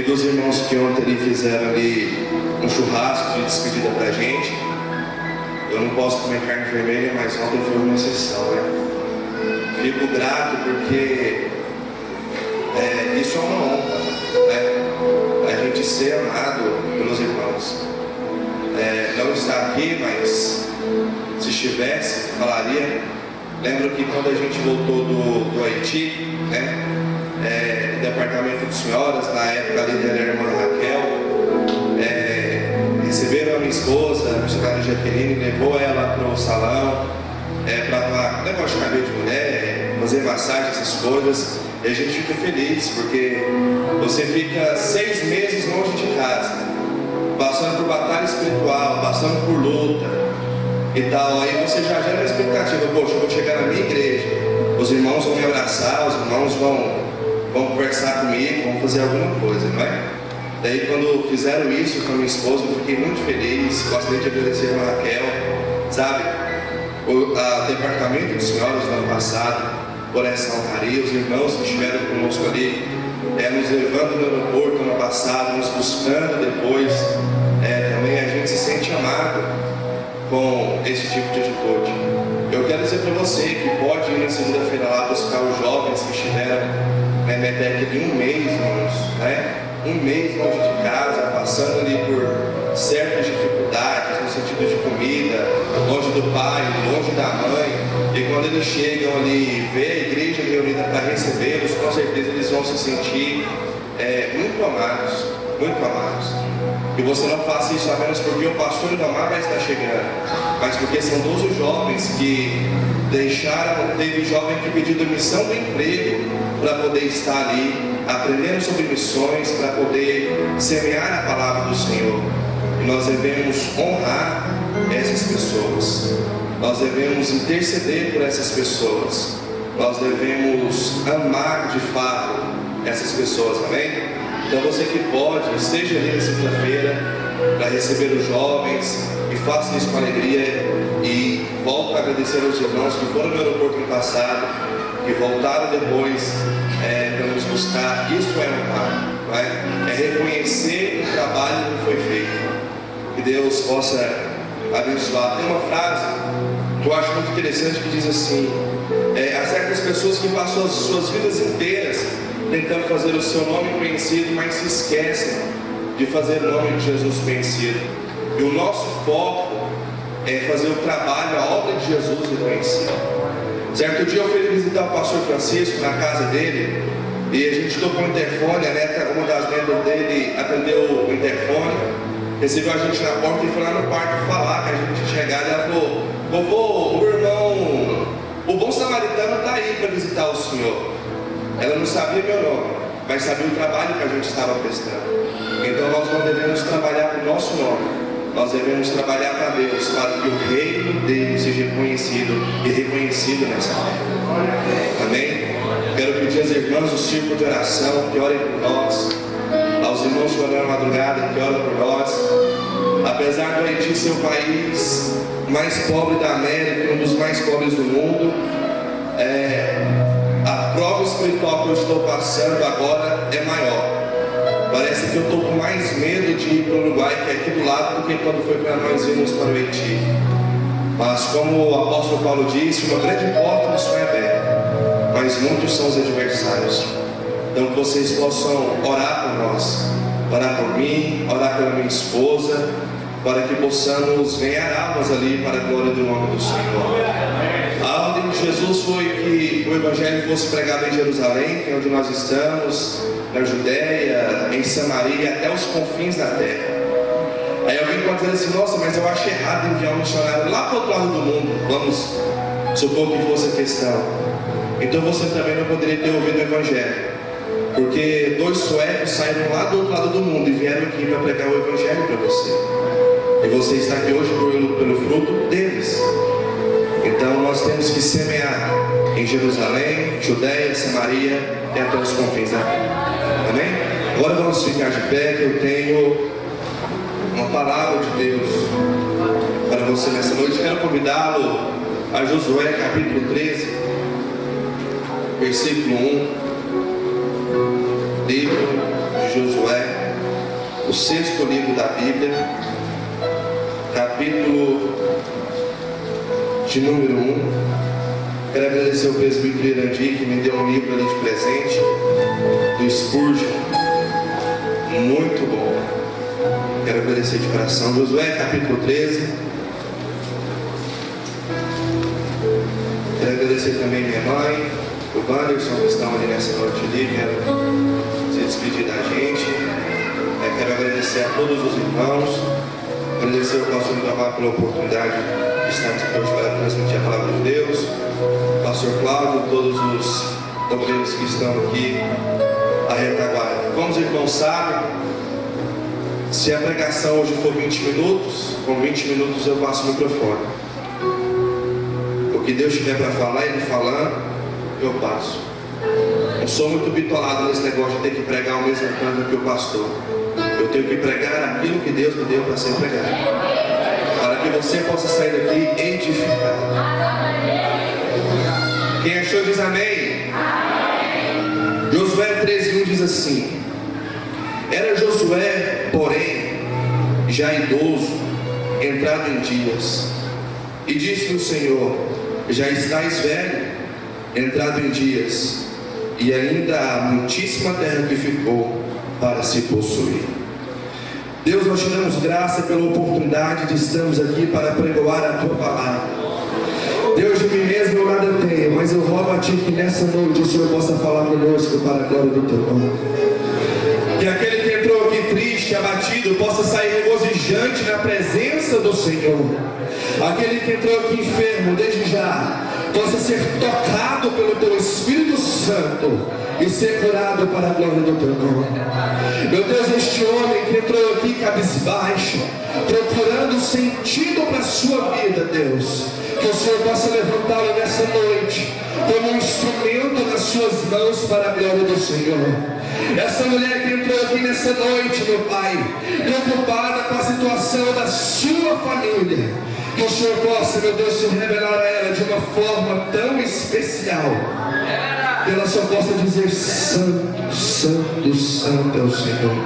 dos irmãos que ontem ali fizeram ali um churrasco de despedida pra gente. Eu não posso comer carne vermelha, mas ontem foi uma exceção, né? Fico grato porque isso é uma honra, né? A gente ser amado pelos irmãos. Não está aqui, mas se estivesse, falaria. Lembro que quando a gente voltou do Haiti, né? Departamento de senhoras, na época ali da irmã Raquel, receberam a minha esposa, a missionária Jaqueline, levou ela para o salão, para negócio de cabelo de mulher, fazer massagem, essas coisas, e a gente fica feliz, porque você fica 6 meses longe de casa, passando por batalha espiritual, passando por luta e tal, aí você já gera uma expectativa, poxa, eu vou chegar na minha igreja, os irmãos vão me abraçar, os irmãos vão conversar comigo, vão fazer alguma coisa, não é? Daí quando fizeram isso com a minha esposa, eu fiquei muito feliz, gostaria de agradecer a Raquel, sabe? O departamento de senhoras no ano passado, por essa honraria, os irmãos que estiveram conosco ali, nos levando no aeroporto ano passado, nos buscando depois, também a gente se sente amado com esse tipo de atitude. Eu quero dizer para você que pode ir na segunda-feira lá buscar os jovens que estiveram na METEC de 1 mês, irmãos, né? 1 mês longe de casa, passando ali por certas dificuldades no sentido de comida, longe do pai, longe da mãe, e quando eles chegam ali e vê a igreja reunida para recebê-los, com certeza eles vão se sentir muito amados, muito amados. E você não faça isso apenas porque o pastor do Amar vai estar chegando, mas porque são 12 jovens que deixaram, teve jovem que pediu demissão do emprego para poder estar ali, aprendendo sobre missões, para poder semear a palavra do Senhor. E nós devemos honrar essas pessoas, nós devemos interceder por essas pessoas, nós devemos amar de fato essas pessoas, amém? Então você que pode, esteja ali na segunda-feira para receber os jovens e faça isso com alegria e volto a agradecer aos irmãos que foram no aeroporto no passado, que voltaram depois para nos buscar. Isso é honrar, não é? É reconhecer o trabalho que foi feito. Que Deus possa abençoar. Tem uma frase que eu acho muito interessante que diz assim: há certas pessoas que passam as suas vidas inteiras tentando fazer o seu nome conhecido, mas se esquecem de fazer o nome de Jesus conhecido. E o nosso foco é fazer o trabalho, a obra de Jesus reconhecida. Certo dia eu fui visitar o pastor Francisco na casa dele, e a gente tocou o interfone, a neta, uma das netas dele atendeu o interfone, recebeu a gente na porta e foi lá no quarto falar que a gente tinha chegado. Ela falou: vovô, o irmão, o bom samaritano está aí para visitar o senhor. Ela não sabia meu nome, mas sabia o trabalho que a gente estava prestando. Então nós não devemos trabalhar com o nosso nome, nós devemos trabalhar para Deus, para que o reino dele seja conhecido e reconhecido nessa terra. Amém? Quero pedir às irmãs do círculo de oração que orem por nós, aos irmãos que oram na madrugada que oram por nós. Apesar do Haiti ser o país mais pobre da América, um dos mais pobres do mundo, a prova espiritual que eu estou passando agora é maior. Parece que eu estou com mais medo de ir para o Uruguai, que é aqui do lado, do que quando foi para nós irmos para o Haiti. Mas como o apóstolo Paulo disse, uma grande porta nos foi aberta, mas muitos são os adversários. Então que vocês possam orar por nós, orar por mim, orar pela minha esposa, para que possamos ganhar almas ali para a glória do nome do Senhor. A ordem de Jesus foi que o Evangelho fosse pregado em Jerusalém, que é onde nós estamos, na Judéia, em Samaria, até os confins da terra. Aí alguém pode dizer assim: nossa, mas eu acho errado enviar um missionário lá para o outro lado do mundo. Vamos supor que fosse a questão. Então você também não poderia ter ouvido o Evangelho, porque 2 suecos saíram lá do outro lado do mundo e vieram aqui para pregar o Evangelho para você. E você está aqui hoje pelo fruto deles. Então nós temos que semear em Jerusalém, Judéia, Samaria e até os confins da terra. Amém? Agora vamos ficar de pé, que eu tenho uma palavra de Deus para você nessa noite. Quero convidá-lo a Josué capítulo 13, versículo 1. Livro de Josué. o 6º livro da Bíblia, capítulo de número 1. Quero agradecer ao presbítero Irandi, que me deu um livro ali de presente, do Spurgeon, muito bom. Quero agradecer de coração. Josué, capítulo 13. Quero agradecer também minha mãe, o Wanderson, que estão ali nessa noite ali, quero se despedir da gente. Quero agradecer a todos os irmãos, agradecer ao pastor Itamar pela oportunidade de estarmos aqui hoje para transmitir a palavra de Deus, pastor Cláudio, todos os obreiros que estão aqui à retaguarda. Como os irmãos sabem, se a pregação hoje for 20 minutos, com 20 minutos eu passo o microfone. O que Deus tiver para falar, Ele falando, eu passo. Não sou muito bitolado nesse negócio de ter que pregar ao mesmo tempo que o pastor. Eu tenho que pregar aquilo que Deus me deu para ser pregado, para que você possa sair daqui edificado. Quem achou diz amém. Josué 13:1 diz assim: era Josué, porém, já idoso, entrado em dias, e disse-lhe o Senhor: já estás velho, entrado em dias, e ainda há muitíssima terra que ficou para se possuir. Deus, nós te damos graça pela oportunidade de estarmos aqui para pregoar a tua palavra. Deus, de mim mesmo eu nada tenho, mas eu rogo a ti que nessa noite o Senhor possa falar conosco para a glória do teu nome. Que aquele que entrou aqui triste, abatido, possa sair regozijante na presença do Senhor. Aquele que entrou aqui enfermo, desde já, possa ser tocado pelo teu Espírito Santo e ser curado para a glória do teu nome. Meu Deus, este homem que entrou aqui cabisbaixo, procurando sentido para a sua vida, Deus, que o Senhor possa levantá-lo nessa noite como um instrumento nas suas mãos para a glória do Senhor. Essa mulher que entrou aqui nessa noite, meu Pai, preocupada com a situação da sua família, que o Senhor possa, meu Deus, se revelar a ela de uma forma tão especial, que ela só possa dizer: santo, santo, santo é o Senhor.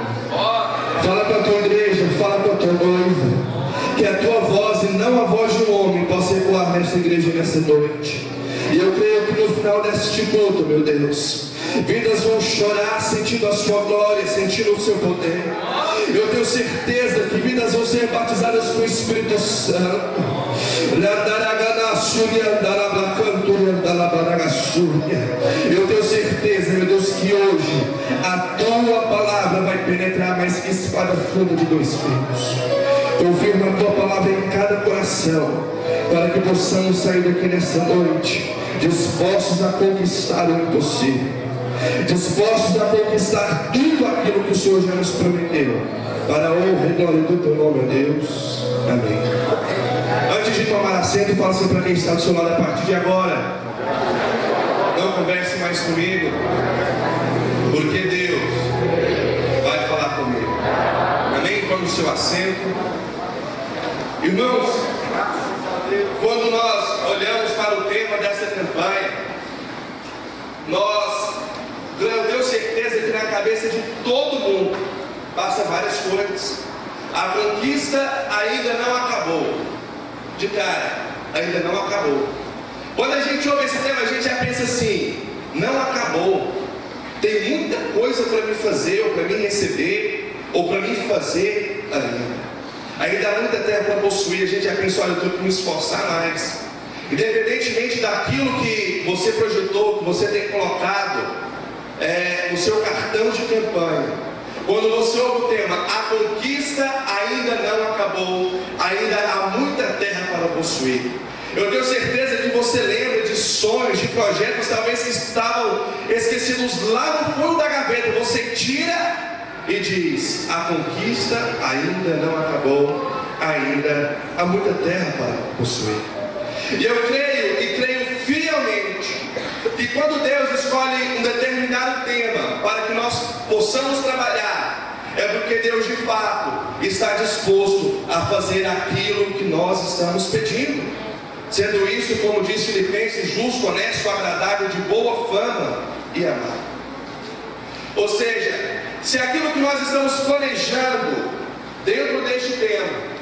Fala para a tua igreja, fala para a tua noiva, que a tua voz e não a voz de um homem possa ecoar nesta igreja nessa noite. E eu creio que no final deste culto, meu Deus, vidas vão chorar sentindo a sua glória, sentindo o seu poder. Eu tenho certeza que vidas vão ser batizadas com o Espírito Santo. Eu tenho certeza, meu Deus, que hoje a tua palavra vai penetrar mais que espada funda de 2 filhos. Confirma a tua palavra em cada coração, para que possamos sair daqui nessa noite dispostos a conquistar o impossível, dispostos a conquistar tudo aquilo que o Senhor já nos prometeu, para a honra e glória do teu nome, ó Deus. Amém. Antes de tomar assento, fala assim para quem está do seu lado: a partir de agora, não converse mais comigo, porque Deus vai falar comigo. Amém? Tome o seu assento. Irmãos, quando nós olhamos para o tema dessa campanha, eu tenho certeza que na cabeça de todo mundo passa várias coisas. A conquista ainda não acabou. De cara, ainda não acabou. Quando a gente ouve esse tema, a gente já pensa assim: não acabou. Tem muita coisa para me fazer, ou para me receber, ou para me fazer ainda. Ainda há muita terra para possuir. A gente já pensa: olha, eu tenho que me esforçar mais. Independentemente daquilo que você projetou, que você tem colocado no seu cartão de campanha, quando você ouve o tema, a conquista ainda não acabou, ainda há muita terra para possuir. Eu tenho certeza que você lembra de sonhos, de projetos, talvez que estavam esquecidos lá no fundo da gaveta. Você tira e diz: a conquista ainda não acabou, ainda há muita terra para possuir. E eu creio fielmente que quando Deus escolhe um determinado tema para que nós possamos trabalhar, é porque Deus de fato está disposto a fazer aquilo que nós estamos pedindo. Sendo isso, como diz Filipenses, justo, honesto, agradável, de boa fama e amado. Ou seja, se aquilo que nós estamos planejando dentro deste tempo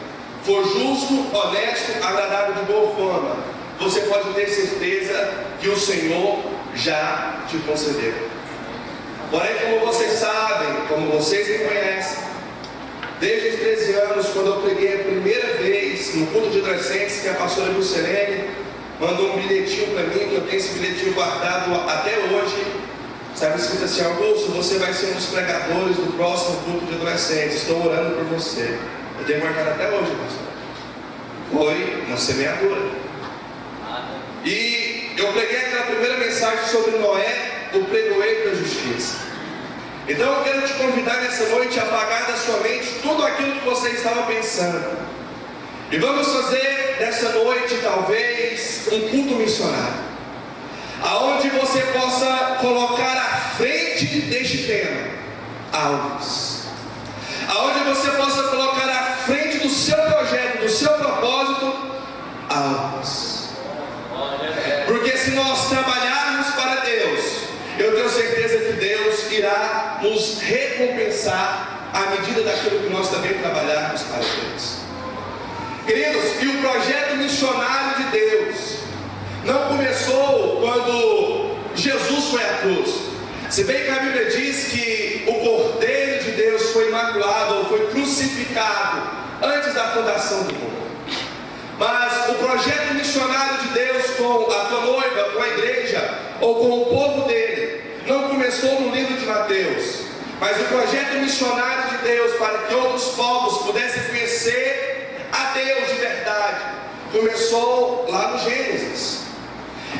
for justo, honesto, agradável, de boa forma, você pode ter certeza que o Senhor já te concedeu. Porém, como vocês sabem, como vocês me conhecem, desde os 13 anos, quando eu preguei a primeira vez no culto de adolescentes, que a pastora Lucilene mandou um bilhetinho para mim, que eu tenho esse bilhetinho guardado até hoje. Sabe, escrito assim: Augusto, você vai ser um dos pregadores do próximo culto de adolescentes, estou orando por você. Eu tenho marcado até hoje, pastor. Foi uma semeadura. E eu preguei aquela primeira mensagem sobre Noé, o pregoeiro da justiça. Então eu quero te convidar nessa noite a apagar da sua mente tudo aquilo que você estava pensando. E vamos fazer nessa noite, talvez, um culto missionário, aonde você possa colocar à frente deste tema almas, aonde você possa colocar à frente do seu projeto, do seu propósito, almas. Porque se nós trabalharmos para Deus, eu tenho certeza que Deus irá nos recompensar à medida daquilo que nós também trabalharmos para Deus. Queridos, e o projeto missionário de Deus não começou quando Jesus foi à cruz. Se bem que a Bíblia diz que o Cordeiro de Deus foi imaculado, ou foi crucificado antes da fundação do mundo. Mas o projeto missionário de Deus com a tua noiva, com a igreja, ou com o povo dele, não começou no livro de Mateus. Mas o projeto missionário de Deus para que outros povos pudessem conhecer a Deus de verdade começou lá no Gênesis.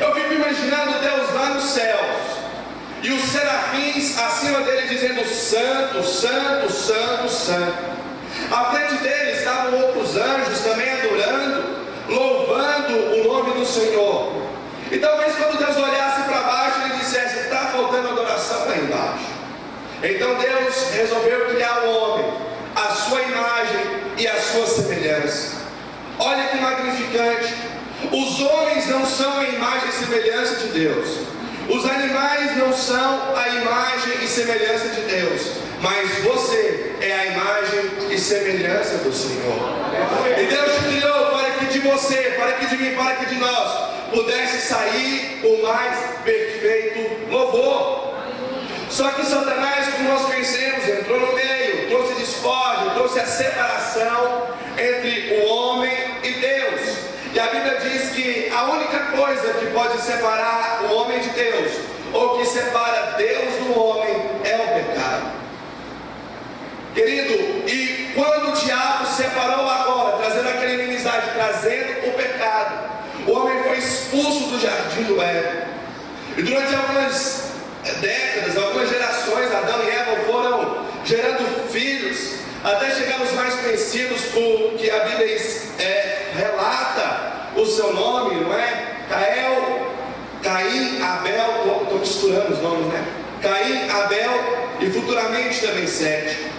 Eu fico imaginando Deus lá nos céus, e os serafins acima dele dizendo: Santo, Santo, Santo, Santo. À frente dele estavam outros anjos também adorando, louvando o nome do Senhor. E talvez quando Deus olhasse para baixo, ele dissesse: está faltando adoração lá embaixo. Então Deus resolveu criar o homem, a sua imagem e a sua semelhança. Olha que magnificante. Os homens não são a imagem e semelhança de Deus. Os animais não são a imagem e semelhança de Deus. Mas você é a imagem e semelhança do Senhor. E Deus te criou para que de você, para que de mim, para que de nós pudesse sair o mais perfeito louvor. Só que Satanás, como nós conhecemos, entrou no meio, trouxe discórdia, trouxe a separação entre o homem e Deus. E a Bíblia diz que a única coisa que pode separar o homem de Deus, ou que separa Deus do homem, é o pecado. Querido, e quando o diabo separou agora, trazendo aquela inimizade, trazendo o pecado, o homem foi expulso do jardim do Éden. E durante algumas décadas, algumas gerações, Adão e Eva foram gerando filhos, até chegar os mais conhecidos, por que a Bíblia relata o seu nome, não é? Caim, Abel, estou misturando os nomes, né? Caim, Abel e futuramente também Sete.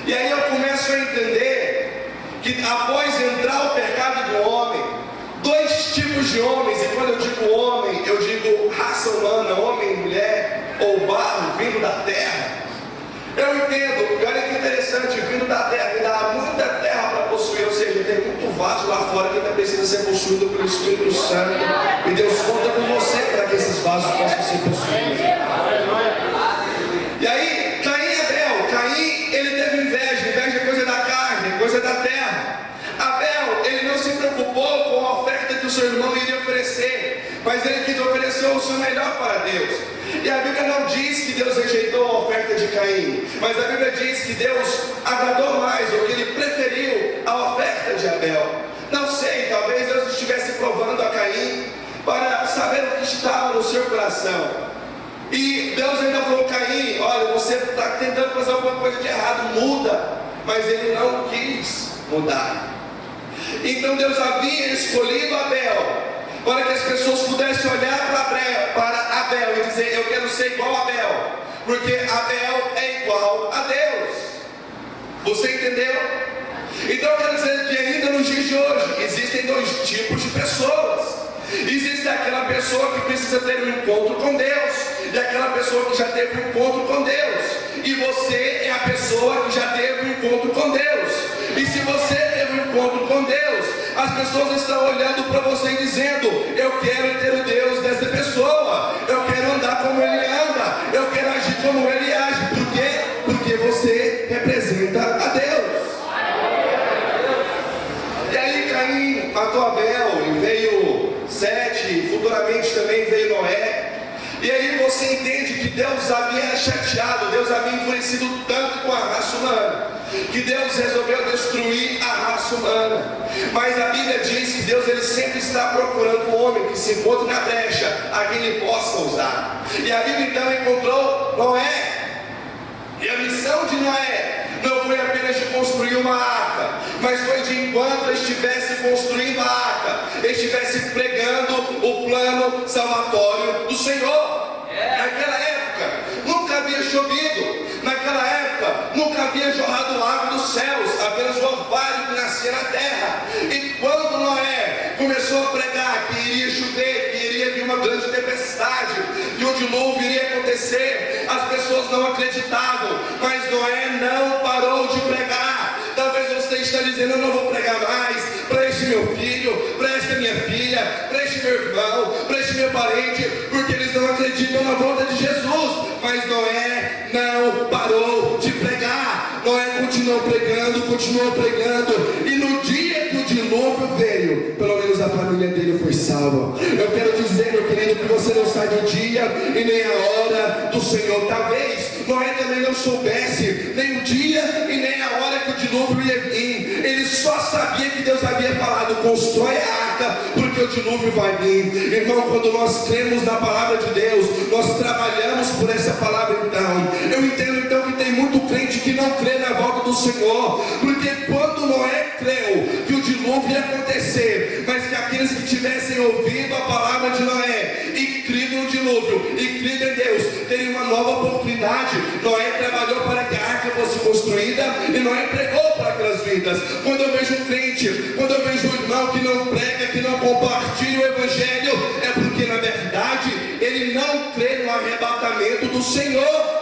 E aí eu começo a entender que após entrar o pecado do homem, dois tipos de homens, e quando eu digo homem, eu digo raça humana, homem e mulher, ou barro vindo da terra. Eu entendo, e olha que interessante, vindo da terra, me dá muita terra para possuir, ou seja, tem muito vaso lá fora que ainda precisa ser possuído pelo Espírito Santo, e Deus conta com você para que esses vasos possam ser possuídos. E aí, Caim e Abel, Caim, ele teve inveja é coisa da carne, coisa da terra. Abel, ele não se preocupou com a oferta que o seu irmão iria oferecer, mas ele quis oferecer o seu melhor para Deus. E a Bíblia não diz que Deus rejeitou a oferta de Caim, mas a Bíblia diz que Deus agradou mais, ou que ele preferiu a oferta de Abel. Não sei, talvez Deus estivesse provando a Caim para saber o que estava no seu coração. E Deus ainda falou: Caim, olha, você está tentando fazer alguma coisa de errado, muda. Mas ele não quis mudar. Então Deus havia escolhido Abel para que as pessoas pudessem olhar para Abel e dizer: eu quero ser igual a Abel, porque Abel é igual a Deus. Você entendeu? Então eu quero dizer que ainda nos dias de hoje existem dois tipos de pessoas. Existe aquela pessoa que precisa ter um encontro com Deus, e aquela pessoa que já teve um encontro com Deus. E você é a pessoa que já teve um encontro com Deus. E se você teve um encontro com Deus, as pessoas estão olhando para você e dizendo: eu quero ter o Deus dessa pessoa, eu quero andar como ele anda, eu quero agir como ele age. Por quê? Porque você representa a Deus. E aí Caim matou Abel e veio Sete, futuramente também veio Noé. E aí você entende que Deus havia chateado, Deus havia enfurecido tanto com a raça humana, que Deus resolveu destruir a raça humana. Mas a Bíblia diz que Deus ele sempre está procurando um homem que se encontre na brecha, a quem ele possa usar. E a Bíblia então encontrou Noé. E a missão de Noé não foi apenas de construir uma arca, mas foi de, enquanto ele estivesse construindo a arca, ele estivesse pregando o plano salvatório do Senhor. Naquela época nunca havia chovido, naquela época nunca havia jorrado água dos céus, apenas o orvalho que nascia na terra. E quando Noé começou a pregar que iria chover, que iria vir uma grande tempestade, que o dilúvio iria acontecer, as pessoas não acreditavam, mas Noé não parou de pregar. Talvez você esteja dizendo: eu não vou pregar mais para este meu filho, para esta minha filha, para este meu irmão, para este meu parente, porque eles não acreditam na volta de Jesus. Mas Noé não parou de pregar. Noé continuou pregando, e no dia que o dilúvio veio, pelo menos a família dele foi salva. Eu quero dizer, meu querido, que você não sabe o dia e nem a hora do Senhor. Talvez Noé também não soubesse nem o dia e nem a hora que o dilúvio ia vir. Ele só sabia que Deus havia falado: constrói a arca, porque o dilúvio vai vir. Irmão, quando nós cremos na palavra de Deus, nós trabalhamos por essa palavra. Então eu entendo então que tem muito crente que não crê na volta do Senhor, porque quando Noé creu que o dilúvio ia acontecer, mas que aqueles que tivessem ouvido a palavra de Noé e crido no dilúvio e crido em Deus teriam uma nova oportunidade. Noé trabalhou para que a arca fosse construída e Noé pregou para aquelas vidas. Quando eu vejo um crente, quando eu vejo um irmão que não prega, que não compartilha o evangelho, é porque na verdade ele não crê no arrebatamento do Senhor.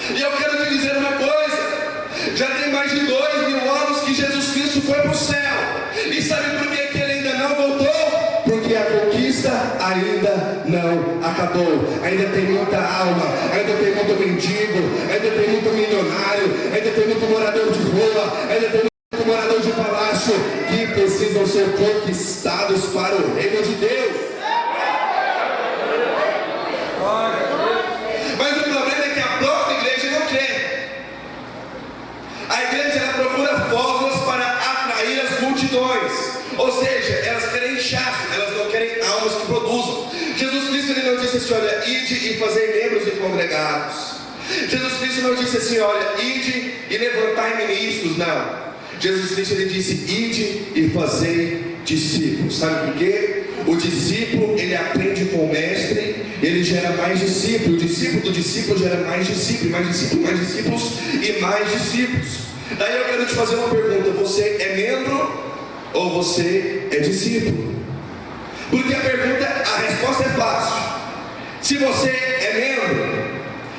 E eu quero te dizer uma coisa: já tem mais de 2000 anos que Jesus Cristo foi para o céu. E sabe por que ele ainda não voltou? Porque a conquista ainda não acabou. Ainda tem muita alma, ainda tem muito mendigo, ainda tem muito milionário, ainda tem muito morador de rua, ainda tem muito morador de palácio que precisam ser conquistados para o reino de Deus. Mas o problema é que a própria igreja não crê. A igreja ela procura fórmulas para atrair as multidões, ou seja, elas querem inchar, elas não querem almas que produzam. Jesus Cristo ele não disse assim: olha, ide e fazei membros e congregados. Jesus Cristo não disse assim: olha, ide e levantai ministros. Não. Jesus Cristo ele disse: ide e fazei discípulos. Sabe por quê? O discípulo ele aprende com o mestre, ele gera mais discípulos. O discípulo do discípulo gera mais discípulos, mais discípulos, mais discípulos e mais discípulos. Daí eu quero te fazer uma pergunta: você é membro ou você é discípulo? Porque a resposta é fácil. Se você é membro,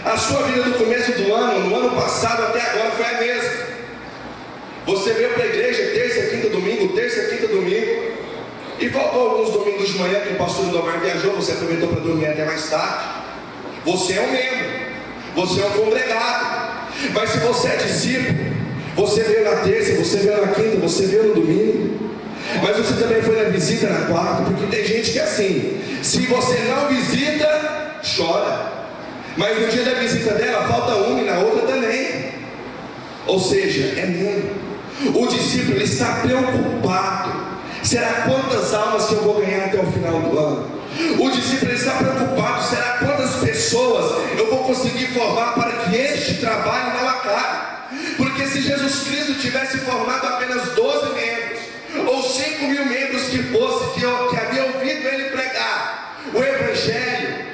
a sua vida do começo do ano, no ano passado até agora foi a mesma. Você veio para a igreja terça, quinta, domingo, e faltou alguns domingos de manhã que o pastor Domar viajou, você aproveitou para dormir até mais tarde. Você é um membro, você é um congregado. Mas se você é discípulo, você veio na terça, você veio na quinta, você veio no domingo, mas você também foi na visita na quarta, porque tem gente que é assim: se você não visita, chora, mas no dia da visita dela falta uma e na outra também. Ou seja, é membro. O discípulo ele está preocupado: será quantas almas que eu vou ganhar até o final do ano? O discípulo ele está preocupado: será quantas pessoas eu vou conseguir formar para que este trabalho não acabe? Porque se Jesus Cristo tivesse formado apenas 12 membros, ou 5.000 membros que fosse, que havia ouvido ele pregar o evangelho,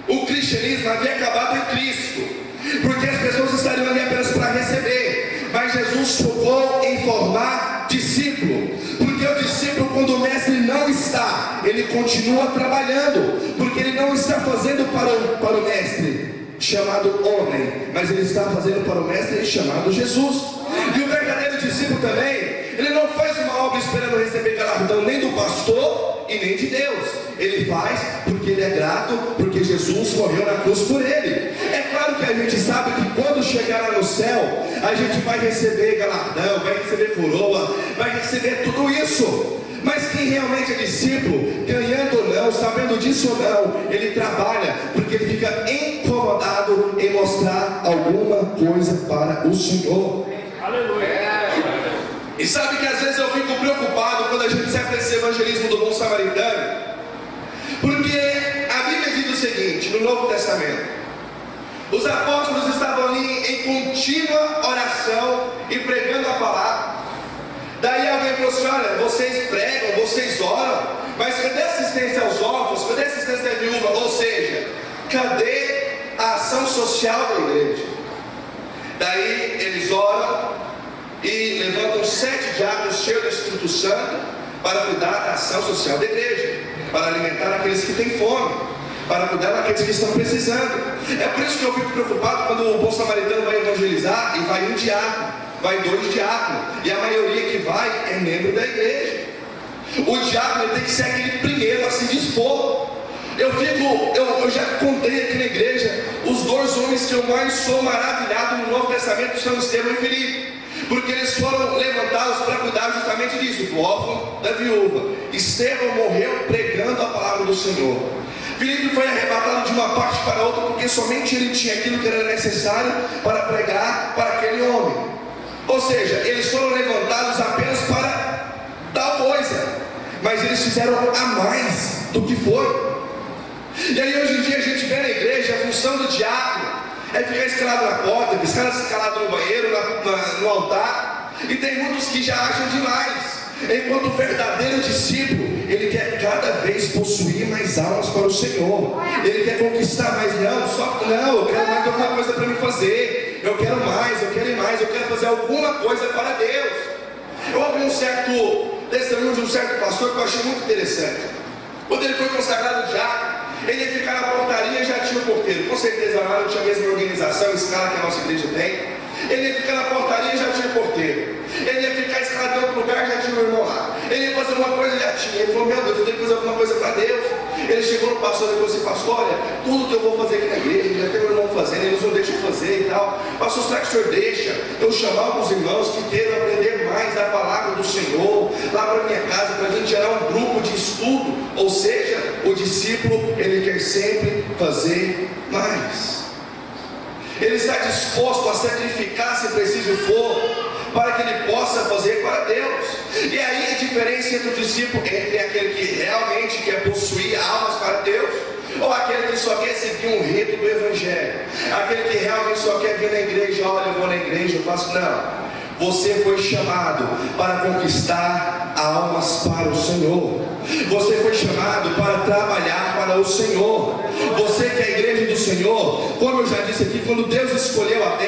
o cristianismo havia acabado em Cristo, porque as pessoas estariam ali apenas para receber. Mas Jesus focou em formar discípulo, porque o discípulo, quando o mestre não está, ele ele continua trabalhando, porque ele não está fazendo para o mestre chamado homem, mas ele está fazendo para o mestre chamado Jesus. E o verdadeiro discípulo também, ele não faz uma obra esperando receber galardão nem do pastor e nem de Deus. Ele faz porque ele é grato, porque Jesus morreu na cruz por ele. É claro que a gente sabe que quando chegar lá no céu, a gente vai receber galardão, vai receber coroa, vai receber tudo isso. Mas quem realmente é discípulo, ganhando ou não, sabendo disso ou não, ele trabalha porque ele fica incomodado em mostrar alguma coisa para o Senhor. Aleluia. E sabe que às vezes eu fico preocupado quando a gente serve esse evangelismo do bom samaritano, porque a Bíblia diz o seguinte, no Novo Testamento: os apóstolos estavam ali em contínua oração e pregando a palavra. Daí alguém falou assim: olha, vocês pregam, vocês oram, mas cadê a assistência aos órfãos? Cadê a assistência à viúva? Ou seja, cadê a ação social da igreja? Daí eles oram e levantam 7 diáconos cheios do Espírito Santo para cuidar da ação social da igreja, para alimentar aqueles que têm fome, para cuidar daqueles que estão precisando. É por isso que eu fico preocupado quando o bom samaritano vai evangelizar e vai um diácono, vai 2 diáconos, e a maioria que vai é membro da igreja. O diácono tem que ser aquele primeiro a se dispor. Eu já contei aqui na igreja os 2 homens que eu mais sou maravilhado no Novo Testamento, são Estevão e Filipe, porque eles foram levantados para cuidar justamente disso, do órfão, da viúva. Estevão morreu pregando a palavra do Senhor. Filipe foi arrebatado de uma parte para outra, porque somente ele tinha aquilo que era necessário para pregar para aquele homem. Ou seja, eles foram levantados apenas para tal coisa, mas eles fizeram a mais do que foi. E aí hoje em dia a gente vê na igreja a função do diácono é ficar escalado na porta, ficar escalado no banheiro, no altar. E tem muitos que já acham demais. Enquanto o verdadeiro discípulo, ele quer cada vez possuir mais almas para o Senhor. Ele quer conquistar mais. Não, eu quero mais alguma coisa para me fazer. Eu quero mais, eu quero ir mais, eu quero fazer alguma coisa para Deus. Eu ouvi um certo testemunho de um certo pastor que eu achei muito interessante. Quando ele foi consagrado diácono, ele ia ficar na portaria e já tinha o porteiro. Com certeza lá não tinha a mesma organização, escala que a nossa igreja tem. Ele ia ficar na portaria e já tinha o porteiro. Ele ia ficar escalado em outro lugar e já tinha o irmão lá. Ele ia fazer uma coisa e já tinha. Ele falou: meu Deus, eu tenho que fazer alguma coisa para Deus. Ele chegou no pastor e falou assim: pastor, olha, tudo que eu vou fazer aqui na igreja, já tem o irmão fazendo, eles não deixam fazer e tal. Pastor, será que o senhor deixa eu chamar alguns irmãos que queiram aprender mais da palavra do Senhor lá para minha casa, para a gente gerar um grupo de estudo? Ou seja, o discípulo, ele quer sempre fazer mais. Ele está disposto a sacrificar, se preciso for, para que ele possa fazer para Deus. E aí a diferença entre o discípulo, entre aquele que realmente quer possuir almas para Deus, ou aquele que só quer seguir um rito do Evangelho, aquele que realmente só quer vir na igreja, olha, eu vou na igreja, eu faço. Não, você foi chamado para conquistar almas para o Senhor. Você foi chamado para trabalhar para o Senhor. Você que é a igreja do Senhor, como eu já disse aqui, quando Deus escolheu Adão,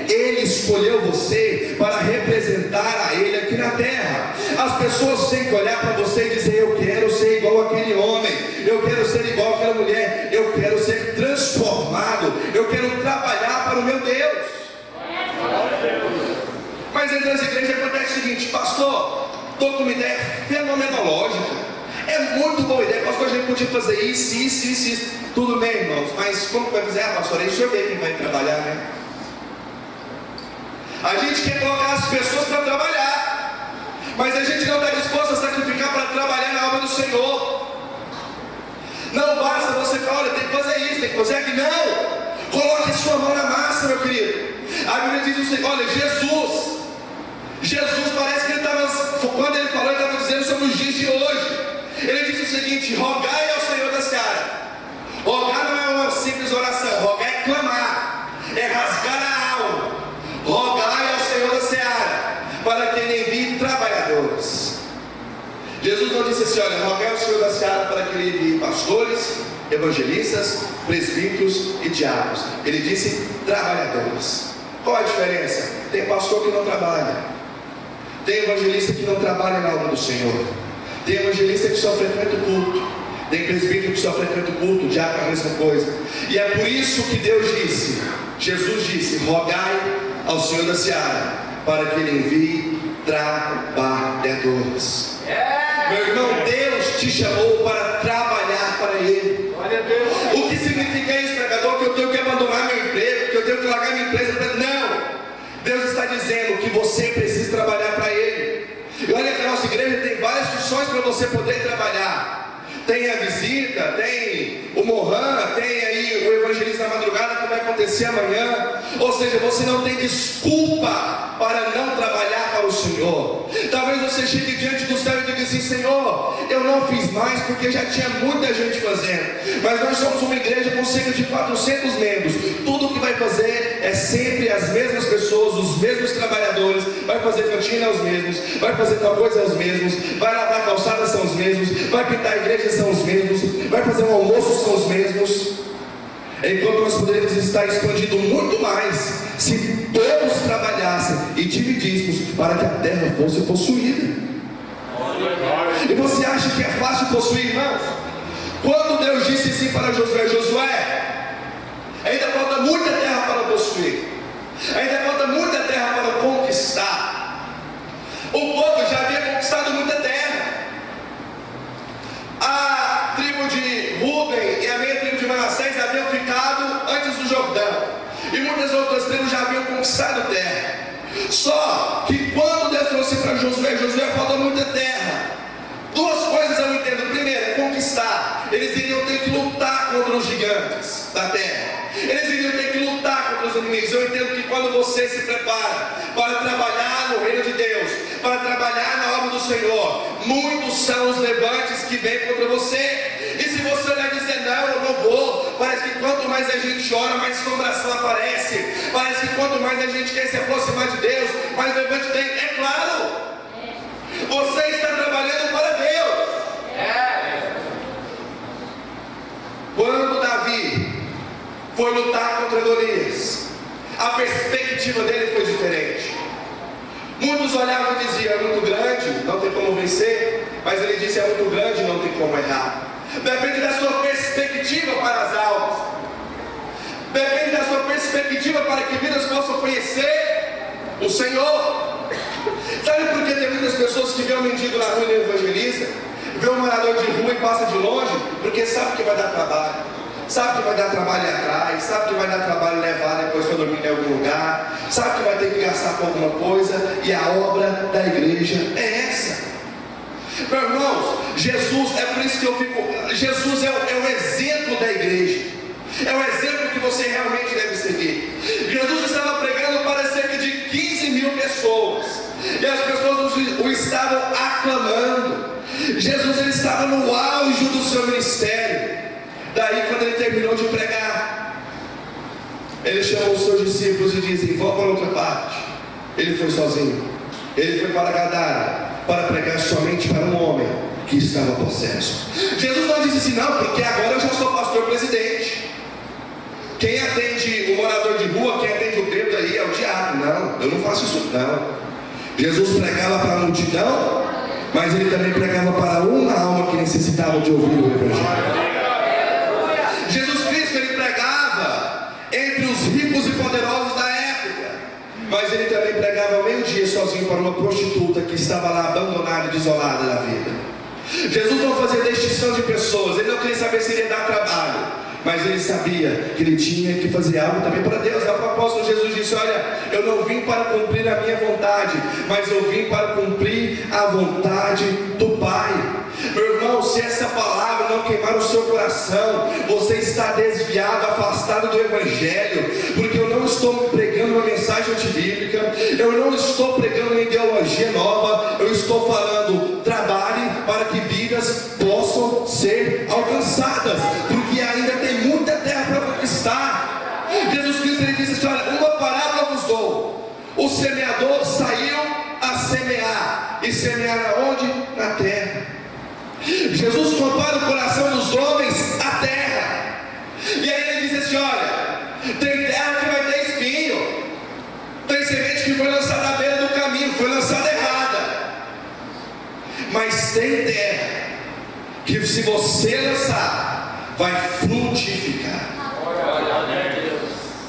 Ele escolheu você para representar a Ele aqui na terra. As pessoas têm que olhar para você e dizer: eu quero ser igual aquele homem, eu quero ser igual aquela mulher, eu quero ser transformado, eu quero trabalhar para o meu Deus. Mas entre as igrejas acontece o seguinte: pastor, estou com uma ideia fenomenológica, é muito boa ideia, pastor, a gente podia fazer isso. Tudo bem, irmãos, mas como que vai fazer? Pastor, aí o senhor vê quem vai trabalhar, né? A gente quer colocar as pessoas para trabalhar, mas a gente não está disposto a sacrificar para trabalhar na obra do Senhor. Não basta você falar: olha, tem que fazer isso, tem que fazer aquilo. Não! Coloque sua mão na massa, meu querido. A Bíblia diz assim: olha, Jesus parece que ele estava, quando ele falou, ele estava dizendo sobre os dias de hoje. Ele disse o seguinte: rogai ao Senhor da seara. Rogar não é uma simples oração, rogar é clamar, é rasgar a alma. Rogai ao Senhor da seara, para que ele envie trabalhadores. Jesus não disse assim: olha, rogai ao Senhor da seara para que ele envie pastores, evangelistas, presbíteros e diáconos. Ele disse trabalhadores. Qual a diferença? Tem pastor que não trabalha, tem evangelista que não trabalha na obra do Senhor, tem evangelista que só frequenta o culto, Tem presbítero que só frequenta o culto, diácono é a mesma coisa. E é por isso que Jesus disse: rogai ao Senhor da seara, para que Ele envie trabalhadores. Meu irmão, Deus te chamou para trabalhar para Ele. O que significa isso, pregador? Que eu tenho que abandonar meu emprego, que eu tenho que largar minha empresa? Não! Deus está dizendo que você precisa trabalhar para Ele. E olha que a nossa igreja tem várias funções para você poder trabalhar. Tem a visita, tem o Mohan, tem aí o evangelista na madrugada que vai acontecer amanhã. Ou seja, você não tem desculpa para não trabalhar para o Senhor. Talvez você chegue diante do céu e diga assim: Senhor, eu não fiz mais porque já tinha muita gente fazendo. Mas nós somos uma igreja com cerca de 400 membros. Tudo que vai fazer é sempre as mesmas pessoas, os mesmos trabalhadores. Vai fazer cantina aos mesmos, vai fazer tal coisa aos mesmos, vai lavar calçada são os mesmos, vai pintar a igreja são os mesmos, vai fazer um almoço são os mesmos. Enquanto nós poderíamos estar expandindo muito mais se todos trabalhassem e dividíssemos para que a terra fosse possuída. E você acha que é fácil possuir, irmãos? Quando Deus disse assim para Josué: Josué, ainda falta muita terra para possuir, ainda falta muita terra para conquistar. O povo já havia conquistado muita terra. A tribo de Rúben e a meia tribo de Manassés haviam ficado antes do Jordão, e muitas outras tribos já haviam conquistado terra. Só que quando Deus trouxe para Josué, falta muita terra. Duas coisas eu entendo. Primeiro, é conquistar. Eles iriam ter que lutar contra os gigantes da terra. Eles iriam ter que lutar contra os inimigos. Eu entendo que quando você se prepara para trabalhar no reino de Deus, para trabalhar na obra do Senhor, muitos são os levantes que vêm contra você. E se você olhar e dizer: não, eu não vou, parece que quanto mais a gente chora, mais assombração aparece. Parece que quanto mais a gente quer se aproximar de Deus, mais levante tem. É claro, você está trabalhando para Deus. Quando Davi foi lutar contra Golias, a perspectiva dele foi diferente. Muitos olhavam e diziam: é muito grande, não tem como vencer. Mas ele disse: é muito grande, não tem como errar. Depende da sua perspectiva para as almas. Depende da sua perspectiva para que vidas possam conhecer o Senhor. Sabe por que tem muitas pessoas que vê um mendigo na rua e não evangeliza? Vê um morador de rua e passa de longe? Porque sabe que vai dar trabalho. Sabe que vai dar trabalho atrás, sabe que vai dar trabalho levar depois para dormir em algum lugar, sabe que vai ter que gastar com alguma coisa, e a obra da igreja é essa. Meus irmãos, Jesus, é por isso que eu fico, Jesus é o exemplo da igreja, é o exemplo que você realmente deve seguir. Jesus estava pregando para cerca de 15 mil pessoas, e as pessoas o estavam aclamando. Jesus, ele estava no auge do seu ministério. Daí, quando ele terminou de pregar, ele chamou os seus discípulos e disse: vão para outra parte. Ele foi sozinho. Ele foi para Gadara para pregar somente para um homem que estava possesso. Jesus não disse assim: não, porque agora eu já sou pastor presidente. Quem atende o morador de rua, quem atende o bêbado aí é o diabo. Não, eu não faço isso não. Jesus pregava para a multidão, mas ele também pregava para uma alma que necessitava de ouvir o evangelho. Jesus Cristo, ele pregava entre os ricos e poderosos da época, mas ele também pregava ao meio-dia sozinho para uma prostituta que estava lá abandonada e desolada da vida. Jesus não fazia distinção de pessoas, ele não queria saber se iria dar trabalho, mas ele sabia que ele tinha que fazer algo também para Deus. A propósito, Jesus disse: olha, eu não vim para cumprir a minha vontade, mas eu vim para cumprir a vontade do Pai. Meu irmão, se essa palavra não queimar o seu coração, você está desviado, afastado do Evangelho, porque eu não estou pregando uma mensagem antibíblica, eu não estou pregando uma ideologia nova, eu estou falando: trabalhe para que vidas possam ser alcançadas, porque ainda tem muita terra para conquistar. Jesus Cristo, ele disse assim: olha, uma parábola vos dou. O semeador saiu a semear, e semear aonde? Na terra. Jesus compara o coração dos homens à terra, e aí ele diz assim: olha, tem terra que vai ter espinho, tem semente que foi lançada à beira do caminho, foi lançada errada, mas tem terra que se você lançar, vai frutificar.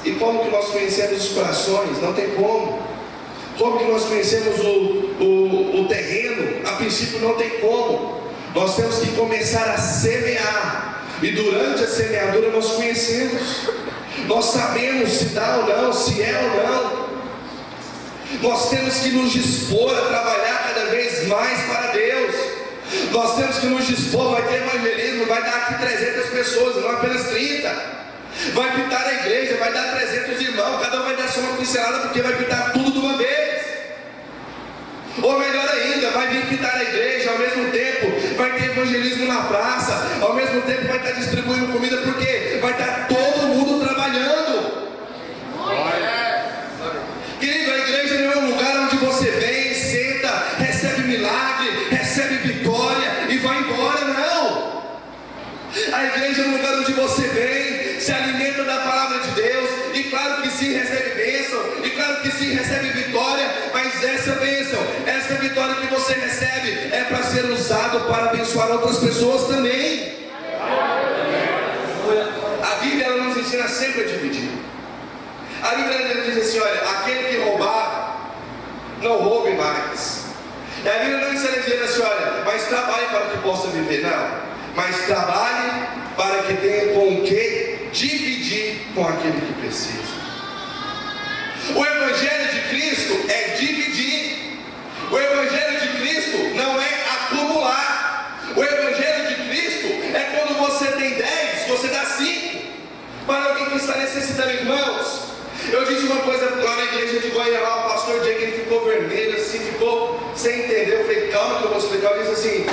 E como que nós conhecemos os corações? Não tem como. Como que nós conhecemos o terreno? A princípio não tem como. Nós temos que começar a semear. E durante a semeadura nós conhecemos. Nós sabemos se dá ou não, se é ou não. Nós temos que nos dispor a trabalhar cada vez mais para Deus. Nós temos que nos dispor. Vai ter evangelismo, vai dar aqui 300 pessoas, não apenas 30. Vai pintar a igreja, vai dar 300 irmãos, cada um vai dar só uma pincelada, porque vai pintar tudo de uma vez. Ou melhor ainda, vai vir pintar a igreja, ao mesmo tempo vai ter evangelismo na praça, ao mesmo tempo vai estar distribuindo comida, porque vai estar todo mundo trabalhando. Querido, a igreja não é um lugar onde você vem, senta, recebe milagre, recebe vitória e vai embora, não. A igreja é um lugar onde você vem, se alimenta da palavra de Deus, e claro que sim, recebe bênção, e claro que sim, recebe vitória, mas essa bênção, essa vitória que você recebe é para ser usado para abençoar outras pessoas também. A Bíblia ela nos ensina sempre a dividir. A Bíblia ela diz assim: olha, aquele que roubar, não roube mais. E a Bíblia não ensina dizendo assim: olha, mas trabalhe para que possa viver, não. Mas trabalhe para que tenha com o que dividir com aquele que precisa. O Evangelho de Cristo é dividir. O Evangelho de Cristo não é acumular. O Evangelho de Cristo é quando você tem 10, você dá 5 para alguém que está necessitando. Irmãos, eu disse uma coisa lá na igreja de Goiânia, lá o pastor Diego, ele ficou vermelho assim, ficou sem entender. Eu falei: calma que eu vou explicar. Eu disse assim,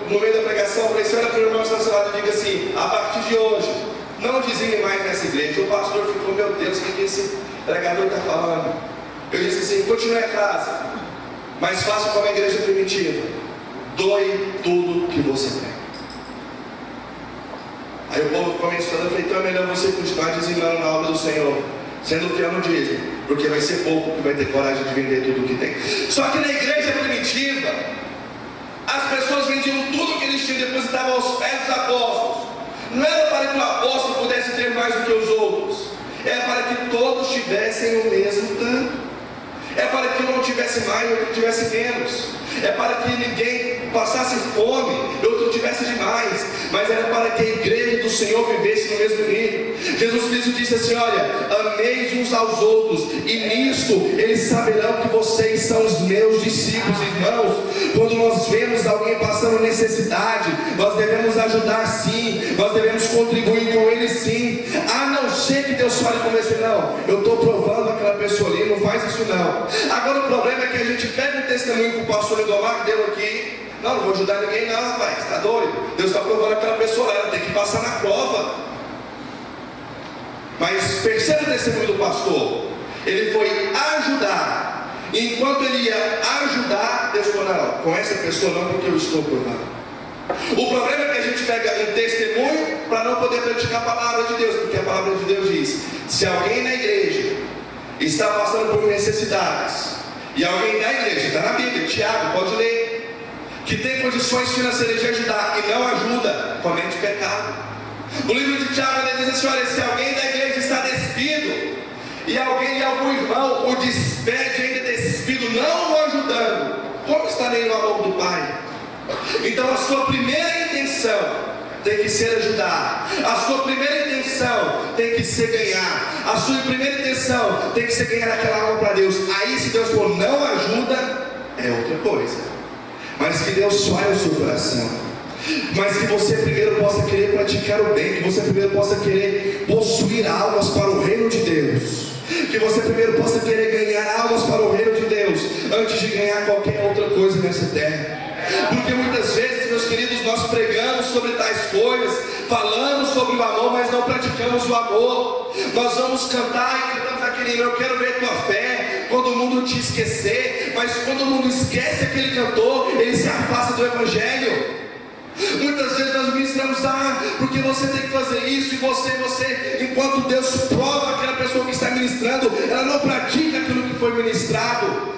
no meio da pregação, eu falei: se olha para o irmão estacionado e diga assim: a partir de hoje, não dizime mais nessa igreja. O pastor ficou: meu Deus, o que esse pregador está falando? Eu disse assim: continue a frase, mas faça como a igreja primitiva: doe tudo que você tem. Aí o povo começou a falar: então é melhor você continuar dizimando na obra do Senhor, sendo fiel no dízimo, porque vai ser pouco que vai ter coragem de vender tudo que tem. Só que na igreja primitiva, as pessoas vendiam tudo que eles tinham e depositavam aos pés dos apóstolos. Não era para que o apóstolo pudesse ter mais do que os outros, era para que todos tivessem o mesmo tanto. É para que um não tivesse mais e outro tivesse menos. É para que ninguém passasse fome e outro tivesse demais. Mas era para que a igreja do Senhor vivesse no mesmo nível. Jesus Cristo disse assim: olha, ameis uns aos outros, e nisto eles saberão que vocês são os meus discípulos. Irmãos, quando nós vemos alguém passando necessidade, nós devemos ajudar sim, nós devemos contribuir com ele sim. A não ser que Deus fale com você: não, eu estou provando aquela pessoa ali, não faz isso não. Agora o problema é que a gente pega um testemunho que o pastor Lindomar deu aqui: não vou ajudar ninguém não, rapaz, está doido? Deus está provando aquela pessoa, ela tem que passar na prova. Mas perceba o testemunho do pastor: ele foi ajudar, e enquanto ele ia ajudar, Deus falou: não, com essa pessoa não, porque eu estou provando. O problema é que a gente pega um testemunho para não poder praticar a palavra de Deus, porque a palavra de Deus diz: se alguém na igreja está passando por necessidades, e alguém da igreja, está na Bíblia, Tiago, pode ler, que tem condições financeiras de ajudar e não ajuda, comete pecado. No livro de Tiago ele diz assim: olha, se alguém da igreja está despido, e algum irmão o despede ainda despido, não o ajudando, como estarei no amor do Pai? Então a sua primeira intenção tem que ser ajudar. A sua primeira intenção tem que ser ganhar. A sua primeira intenção tem que ser ganhar aquela alma para Deus. Aí se Deus for não ajuda, é outra coisa. Mas que Deus fale o seu coração. Mas que você primeiro possa querer praticar o bem. Que você primeiro possa querer possuir almas para o reino de Deus. Que você primeiro possa querer ganhar almas para o reino de Deus, antes de ganhar qualquer outra coisa nessa terra. Porque muitas vezes, meus queridos, nós pregamos sobre tais coisas, falamos sobre o amor, mas não praticamos o amor. Nós vamos cantar e cantamos aquele: eu quero ver tua fé, quando o mundo te esquecer. Mas quando o mundo esquece aquele cantor, ele se afasta do Evangelho. Muitas vezes nós ministramos: porque você tem que fazer isso, e você, enquanto Deus prova aquela pessoa que está ministrando, ela não pratica aquilo que foi ministrado.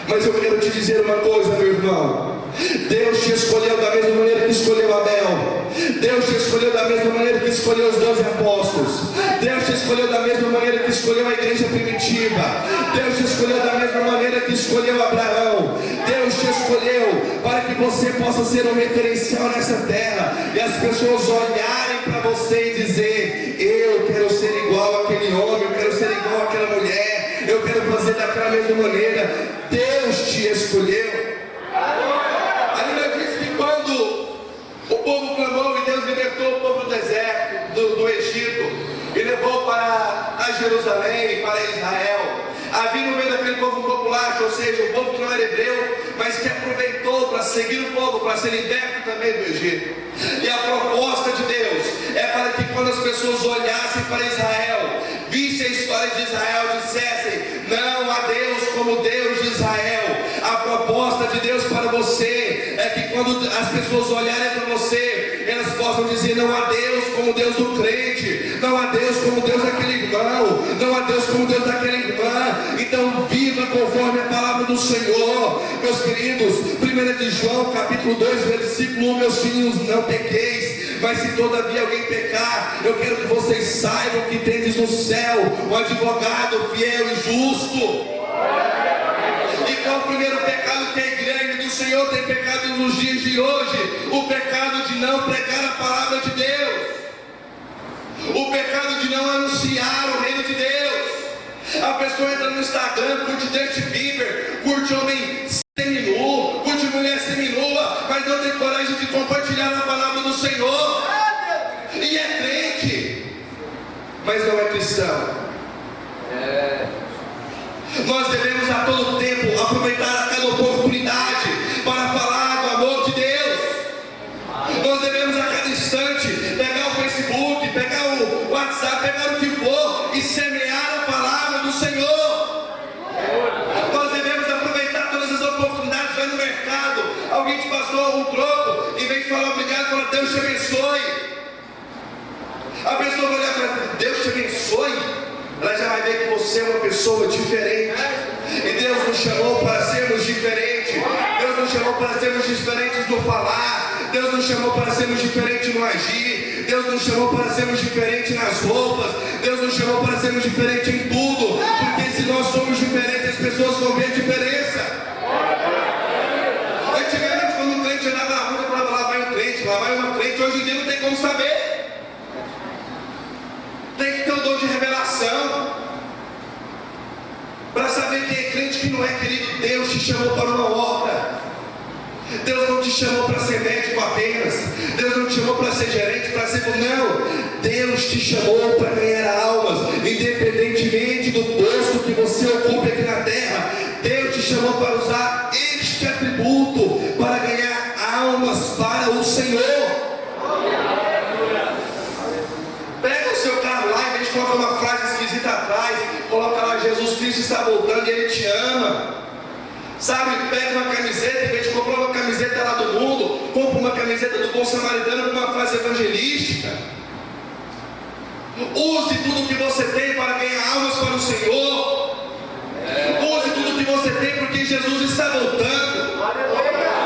Mas eu quero te dizer uma coisa, meu irmão: Deus te escolheu da mesma maneira que escolheu Abel. Deus te escolheu da mesma maneira que escolheu os 12 apóstolos. Deus te escolheu da mesma maneira que escolheu a igreja primitiva. Deus te escolheu da mesma maneira que escolheu Abraão. Deus te escolheu para que você possa ser um referencial nessa terra, e as pessoas olharem para você e dizer: eu quero ser igual àquele homem, eu quero ser igual àquela mulher, eu quero fazer daquela mesma maneira. Deus te escolheu. A Bíblia diz que quando o povo clamou e Deus libertou o povo do deserto, do Egito, e levou para Jerusalém, para Israel, havia no meio daquele povo um populacho, ou seja, um povo que não era hebreu, mas que aproveitou para seguir o povo, para ser liberto também do Egito. E a proposta de Deus é para que quando as pessoas olhassem para Israel, vissem a história de Israel, dissessem: não há Deus como Deus de Israel. A proposta de Deus para você é que quando as pessoas olharem para você, elas possam dizer: não há Deus como Deus do crente, não há Deus como Deus daquele irmão, não há Deus como Deus daquela irmã. Então viva conforme a palavra do Senhor, meus queridos. 1 de João capítulo 2 versículo 1: meus filhos, não pequeis, mas se todavia alguém pecar, eu quero que vocês saibam que tendes no céu um advogado fiel e justo. E qual o primeiro pecado que a igreja do Senhor tem pecado nos dias de hoje? O pecado de não pregar a palavra de Deus, o pecado de não anunciar o reino de Deus. A pessoa entra no Instagram, curte Justin Bieber, curte homem seminu, curte mulher seminua, mas não tem coragem de compartilhar a palavra do Senhor. E é crente, mas não é cristão. Nós devemos a todo tempo aproveitar a cada oportunidade para falar do amor de Deus. Nós devemos a cada instante pegar o Facebook, pegar o WhatsApp, pegar o que for e semear a palavra do Senhor. Nós devemos aproveitar todas as oportunidades. Vai no mercado, alguém te passou um troco, em vez de falar obrigado, fala: Deus te abençoe. A pessoa vai olhar e falar: Deus te abençoe. Ela já vai ver que você é uma pessoa diferente. E Deus nos chamou para sermos diferentes. Deus nos chamou para sermos diferentes no falar. Deus nos chamou para sermos diferentes no agir. Deus nos chamou para sermos diferentes nas roupas. Deus nos chamou para sermos diferentes em tudo. Porque se nós somos diferentes, as pessoas vão ver a diferença. Antigamente, quando um crente andava na rua, falava: lá vai um crente, lá vai uma crente. Hoje em dia não tem como saber. Tem que ter o dom de revelação para saber quem é crente e quem não é, querido. Deus te chamou para uma obra. Deus não te chamou para ser médico apenas. Deus não te chamou para ser gerente, para ser... Não, Deus te chamou para ganhar almas. Independentemente do posto que você ocupe aqui na terra, Deus te chamou para usar este atributo para ganhar almas para o Senhor. Pega o seu carro lá, em vez de colocar uma frase esquisita atrás, coloca lá: Jesus Cristo está voltando e Ele te ama. Sabe, pega uma camiseta, em vez de comprar uma camiseta lá do mundo, compra uma camiseta do Bom Samaritano com uma frase evangelística. Use tudo que você tem para ganhar almas para o Senhor. Use tudo que você tem, porque Jesus está voltando.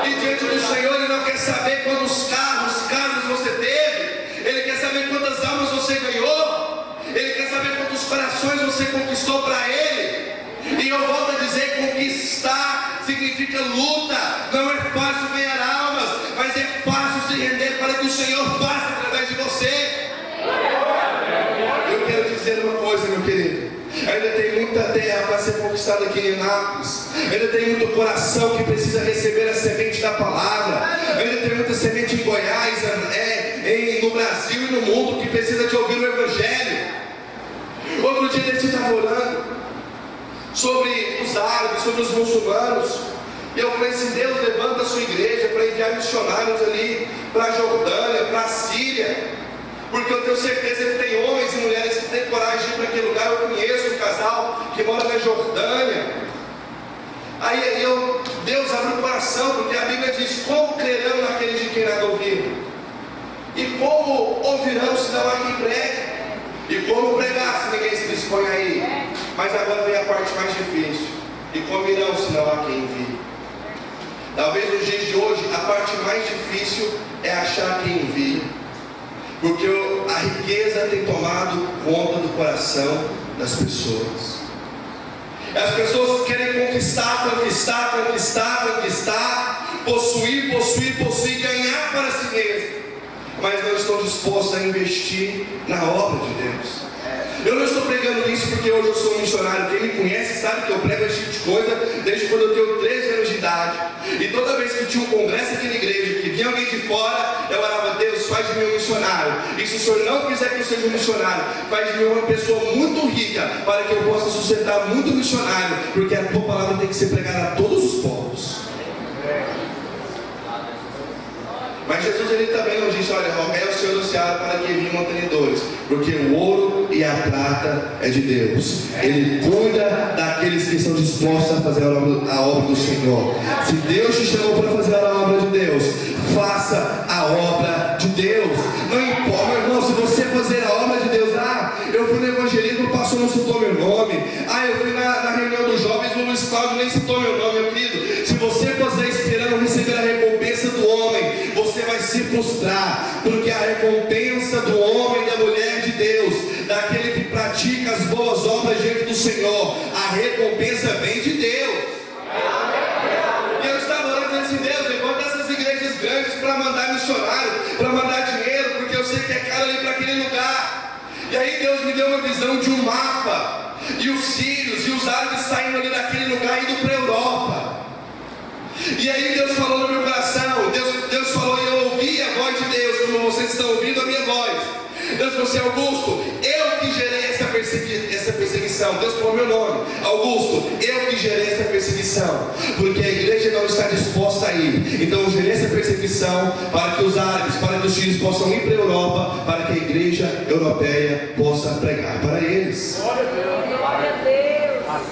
E diante do Senhor Ele não quer saber quantos carros, casas você teve. Ele quer saber quantas almas você ganhou. Ele quer saber quantos corações você conquistou para Ele. E eu volto a dizer: conquistar significa luta. Não é fácil ganhar almas, mas é fácil se render para que o Senhor faça através de você. Eu quero dizer uma coisa, meu querido: ainda tem muita terra para ser conquistada aqui em Anápolis. Ainda tem muito coração que precisa receber a semente da palavra. Ainda tem muita semente em Goiás, no Brasil e no mundo, que precisa de ouvir o Evangelho. Outro dia a gente estava orando sobre os árabes, sobre os muçulmanos, e eu falei assim: Deus, levanta a sua igreja para enviar missionários ali para a Jordânia, para a Síria, porque eu tenho certeza que tem homens e mulheres que têm coragem de ir para aquele lugar. Eu conheço um casal que mora na Jordânia. Aí Deus abre o coração, porque a Bíblia diz: como crerão naqueles de quem nada ouviram? E como ouvirão se não há quem pregue? E como pregar se ninguém se dispõe a ir? Mas agora vem a parte mais difícil: e como irão se não há quem envie? Talvez nos dias de hoje a parte mais difícil é achar quem envia, porque a riqueza tem tomado conta do coração das pessoas. As pessoas querem conquistar, possuir, ganhar para si mesmo, mas não estão dispostos a investir na obra de Deus. Eu não estou pregando isso porque hoje eu sou um missionário. Quem me conhece sabe que eu prego esse tipo de coisa desde quando eu tenho 13 anos de idade. E toda vez que tinha um congresso aqui na igreja, que vinha alguém de fora, eu orava: Deus, faz de mim um missionário. E se o Senhor não quiser que eu seja um missionário, faz de mim uma pessoa muito rica, para que eu possa sustentar muito missionário, porque a tua palavra tem que ser pregada a todos os povos. Mas Jesus, ele também não disse: olha, rogai ao Senhor do céu para que envie mantenedores, porque o ouro e a prata é de Deus. Ele cuida daqueles que estão dispostos a fazer a obra do Senhor. Se Deus te chamou para fazer a obra de Deus, faça a obra de Deus. Não importa, meu irmão, se você fazer a obra de Deus, eu fui no evangelismo, o pastor não citou meu nome, eu fui na reunião dos jovens, o Luiz Cláudio nem citou meu nome, meu querido. Se você fazer esperando receber a recompensa do homem, você vai se frustrar, porque a recompensa do homem e da mulher de Deus, daquele que pratica as boas obras diante do Senhor, a recompensa vem de Deus. E eu estava orando assim: Deus, levanta essas igrejas grandes para mandar missionário, para mandar dinheiro, porque eu sei que é caro ali para aquele lugar. E aí Deus me deu uma visão de um mapa, e os sírios e os árabes saindo ali daquele lugar, indo para a Europa. E aí Deus falou no meu coração, Deus falou, e eu ouvi a voz de Deus, como vocês estão ouvindo a minha voz. Deus falou assim: Augusto, eu que gerei essa perseguição. Deus falou meu nome: Augusto, eu que gerei essa perseguição, porque a igreja não está disposta a ir. Então eu gerei essa perseguição para que os árabes, para que os sírios possam ir para a Europa, para que a igreja europeia possa pregar para eles. Glória a Deus.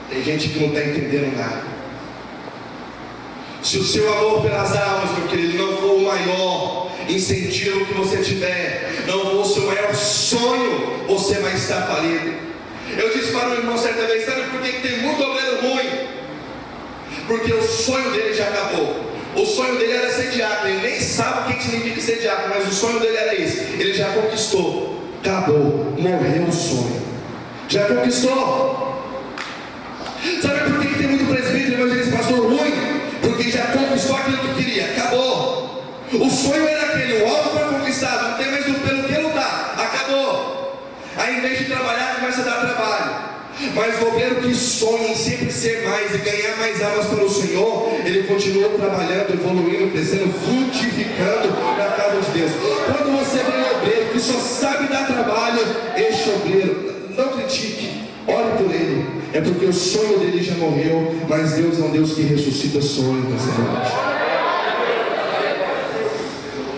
Tem gente que não está entendendo nada. Se o seu amor pelas almas, meu querido, não for o maior incentivo que você tiver, não for o seu maior sonho, você vai estar falido. Eu disse para o irmão certa vez: sabe por que tem muito obreiro ruim? Porque o sonho dele já acabou. O sonho dele era ser diácono. Ele nem sabe o que significa ser diácono, mas o sonho dele era esse. Ele já conquistou. Acabou. Morreu o sonho. Já conquistou. Sabe por que tem muito presbítero, evangelista, pastor ruim? Porque já conquistou aquilo que queria. Acabou. O sonho era aquele, o alvo foi conquistado, não tem mais pelo que lutar. Acabou. Aí, em vez de trabalhar, começa a dar trabalho. Mas o obreiro que sonha em sempre ser mais e ganhar mais almas para o Senhor, ele continua trabalhando, evoluindo, crescendo, frutificando na casa de Deus. Quando você vê um obreiro que só sabe dar trabalho, este obreiro, não critique, ore por ele. É porque o sonho dele já morreu, mas Deus é um Deus que ressuscita sonhos nessa noite.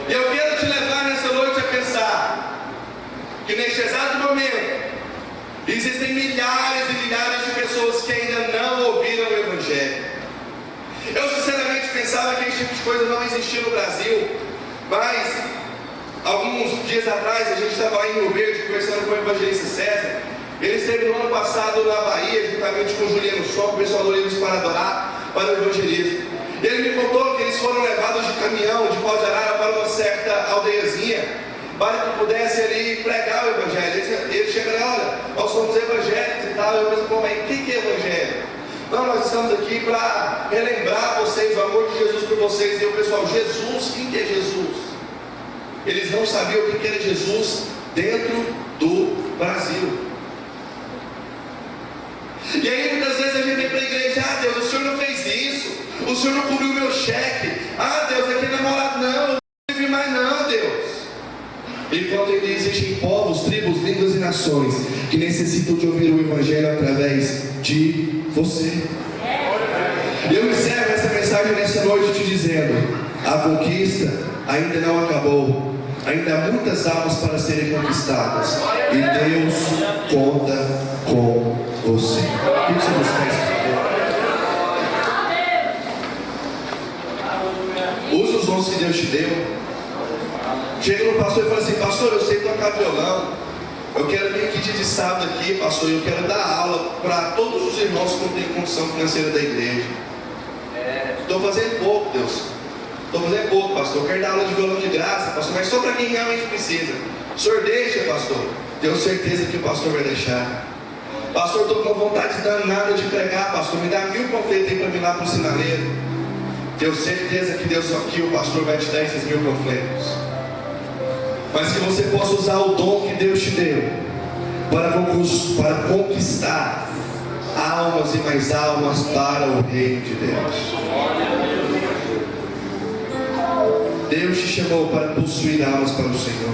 Eu quero te levar nessa noite a pensar que neste exato momento existem milhares e milhares de pessoas que ainda não ouviram o Evangelho. Eu sinceramente pensava que esse tipo de coisa não existia no Brasil, mas alguns dias atrás a gente estava aí em Rio Verde conversando com o evangelista César. Ele esteve no ano passado na Bahia, juntamente com o Juliano Schopp, o pessoal do Livros para Adorar, para o evangelismo. Ele me contou que eles foram levados de caminhão, de pau de arara, para uma certa aldeiazinha, para que pudesse ali pregar o evangelho. Ele chega lá: olha, nós somos evangélicos e tal. Eu penso: como é? O que é evangelho? Não, nós estamos aqui para relembrar vocês o amor de Jesus por vocês. E o pessoal: Jesus, quem que é Jesus? Eles não sabiam o que era Jesus dentro do Brasil. E aí muitas vezes a gente vem para a igreja: Deus, o Senhor não fez isso, o Senhor não cobriu o meu cheque, Deus, aqui é namorado, não serve mais não, Deus. Enquanto ainda existem povos, tribos, línguas e nações que necessitam de ouvir o Evangelho através de você. E eu encerro essa mensagem nessa noite te dizendo: a conquista ainda não acabou. Ainda há muitas almas para serem conquistadas, e Deus conta com você. O que você nos faz? Usa os dons que Deus te deu. Chega no pastor e fala assim: pastor, eu sei tocar violão, eu quero vir aqui de sábado aqui, pastor, eu quero dar aula para todos os irmãos que não têm condição financeira da igreja. estou fazendo pouco, Deus. Estou fazendo pouco, pastor. Eu quero dar aula de violão de graça, pastor, mas só para quem realmente precisa. O senhor deixa, pastor. Tenho certeza que o pastor vai deixar. Pastor, estou com uma vontade danada de pregar, pastor. Me dá 1000 panfletos aí para mim lá para o sinaleiro. Tenho certeza que Deus aqui, o pastor vai te dar esses 1000 panfletos. Mas que você possa usar o dom que Deus te deu para conquistar almas e mais almas para o reino de Deus. Deus te chamou para possuir almas para o Senhor.